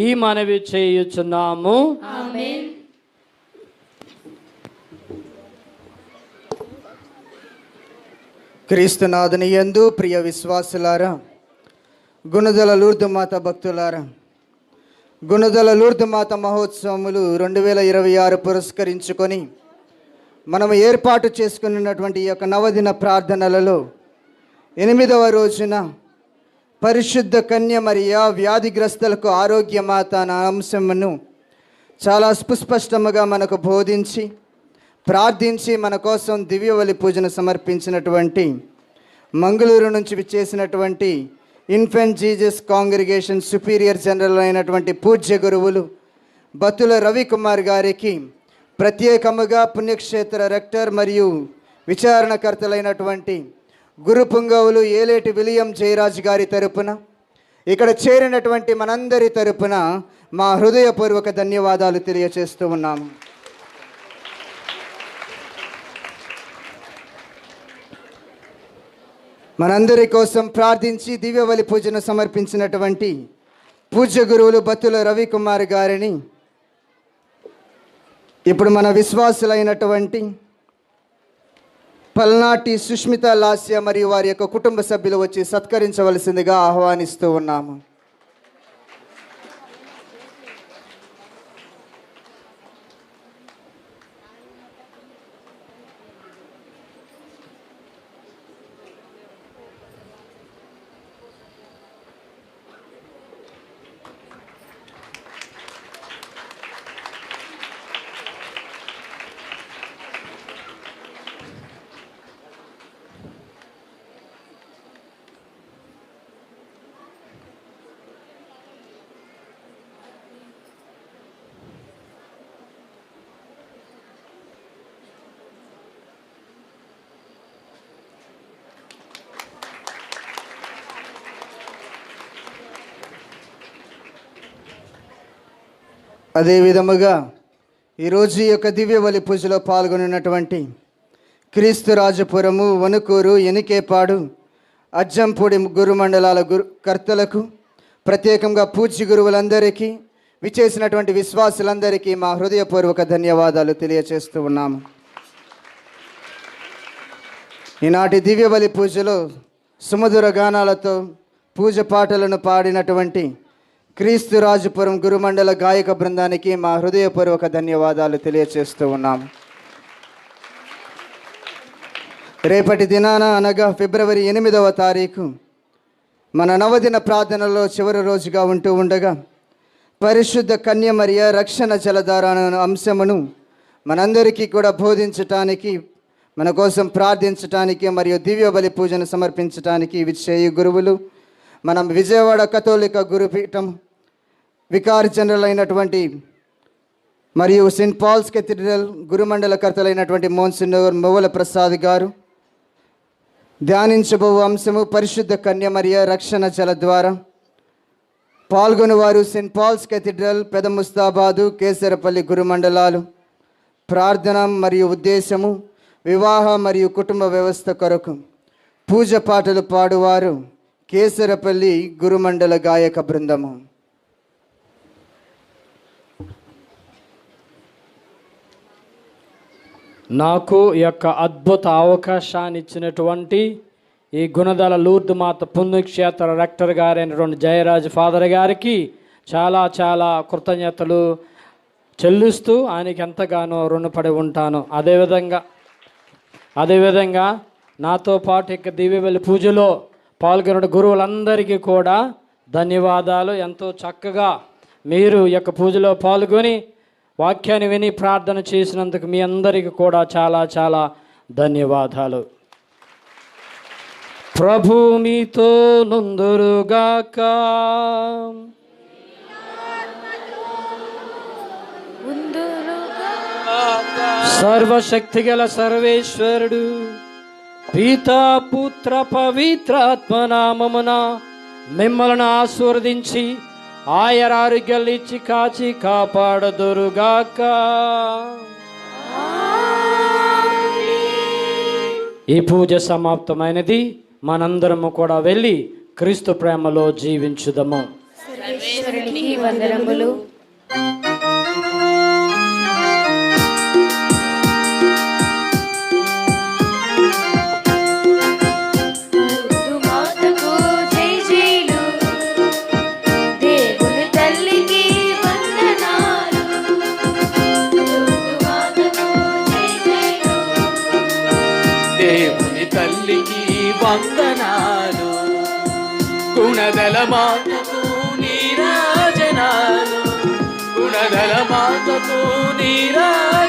ఈ మనవి చేయుచున్నాము. ఆమేన్. క్రీస్తునాథుని యందు ప్రియ విశ్వాసులారా, గుణదల లూర్దు మాత భక్తులారా, గుణదల లూర్దు మాత మహోత్సవములు 2026 పురస్కరించుకొని మనం ఏర్పాటు చేసుకున్నటువంటి ఈ యొక్క నవదిన ప్రార్థనలలో 8వ రోజున పరిశుద్ధ కన్య మరియ వ్యాధిగ్రస్తులకు ఆరోగ్యమాత అనే అంశమును చాలా సుస్పష్టముగా మనకు బోధించి ప్రార్థించి మన కోసం దివ్యబలి పూజను సమర్పించినటువంటి మంగళూరు నుంచి విచ్చేసినటువంటి infant Jesus congregation superior general అయినటువంటి పూజ్య గురువులు బత్తుల రవికుమార్ గారికి ప్రత్యేకముగా పుణ్యక్షేత్ర రెక్టర్ మరియు విచారణకర్తలైనటువంటి గురు పుంగవులు ఏలేటి విలియం జయరాజ్ గారి తరపున ఇక్కడ చేరినటువంటి మనందరి తరపున మా హృదయపూర్వక ధన్యవాదాలు తెలియచేస్తూ ఉన్నాము. మనందరి కోసం ప్రార్థించి దివ్యబలి పూజను సమర్పించినటువంటి పూజ్య గురువులు బత్తుల రవికుమార్ గారిని ఇప్పుడు మన విశ్వాసులైనటువంటి పల్నాటి సుష్మిత లాస్య మరియు వారి యొక్క కుటుంబ సభ్యులు వచ్చి సత్కరించవలసిందిగా ఆహ్వానిస్తూ ఉన్నాము. అదే విధముగా ఈరోజు ఈ యొక్క దివ్యబలి పూజలో పాల్గొన్నటువంటి క్రీస్తు రాజపురము, వణుకూరు, ఎనికేపాడు, అజ్జంపూడి గురు మండలాల కర్తలకు, ప్రత్యేకంగా పూజ్య గురువులందరికీ, విచేసినటువంటి విశ్వాసులందరికీ మా హృదయపూర్వక ధన్యవాదాలు తెలియచేస్తూ ఉన్నాము. ఈనాటి దివ్యబలి పూజలో సుమధుర గానాలతో పూజ పాటలను పాడినటువంటి క్రీస్తు రాజపురం గురుమండల గాయక బృందానికి మా హృదయపూర్వక ధన్యవాదాలు తెలియచేస్తూ ఉన్నాము. రేపటి దినాన అనగా ఫిబ్రవరి 8వ తారీఖు మన నవదిన ప్రార్థనలో చివరి రోజుగా ఉంటూ ఉండగా పరిశుద్ధ కన్య మరియ రక్షణ జలధార అనే అంశమును మనందరికీ కూడా బోధించటానికి, మన కోసం ప్రార్థించటానికి మరియు దివ్య బలి పూజను సమర్పించటానికి విచ్చేయు గురువులు మనం విజయవాడ కథోలిక గురుపీఠం వికారి జనరల్ అయినటువంటి మరియు సెయింట్ పాల్స్ కెథీడ్రల్ గురుమండలకర్తలైనటువంటి మోన్సినోర్ మువ్వల ప్రసాద్ గారు ధ్యానించబో అంశము పరిశుద్ధ కన్య మరియ రక్షణ జల ద్వారా. పాల్గొనేవారు సెయింట్ పాల్స్ కెథీడ్రల్, పెద ముస్తాబాదు, కేసరపల్లి గురుమండలాలు. ప్రార్థన మరియు ఉద్దేశము వివాహ మరియు కుటుంబ వ్యవస్థ కొరకు. పూజ పాటలు పాడువారు కేసరపల్లి గురుమండల గాయక బృందము. నాకు ఈ యొక్క అద్భుత అవకాశాన్ని ఇచ్చినటువంటి ఈ గుణదల లూర్దు మాత పుణ్యక్షేత్ర రెక్టర్ గారైనటువంటి జయరాజ్ ఫాదర్ గారికి చాలా చాలా కృతజ్ఞతలు చెల్లిస్తూ ఆయనకి ఎంతగానో రుణపడి ఉంటాను. అదేవిధంగా నాతో పాటు ఇక దివ్యబలి పూజలో పాల్గొన్న గురువులందరికీ కూడా ధన్యవాదాలు. ఎంతో చక్కగా మీరు ఈ యొక్క పూజలో పాల్గొని వాక్యాన్ని విని ప్రార్థన చేసినందుకు మీ అందరికీ కూడా చాలా చాలా ధన్యవాదాలు. ప్రభు మీతో నుందురుగాక. సర్వశక్తిగల సర్వేశ్వరుడు పితా పుత్ర పవిత్రాత్మ నామమున మిమ్మల్ని ఆశీర్వదించి ఆయురారోగ్యాలు ఇచ్చి కాచి కాపాడదురుగాక. ఈ పూజ సమాప్తమైనది. మనందరము కూడా వెళ్ళి క్రీస్తు ప్రేమలో జీవించుదము. సర్వేశ్వరునికి వందనములు. దేవుని తల్లికి వందనాలు. గుణదల మాతకు నీరాజనాలు. గుణదల మాతకు నీరాజనాలు.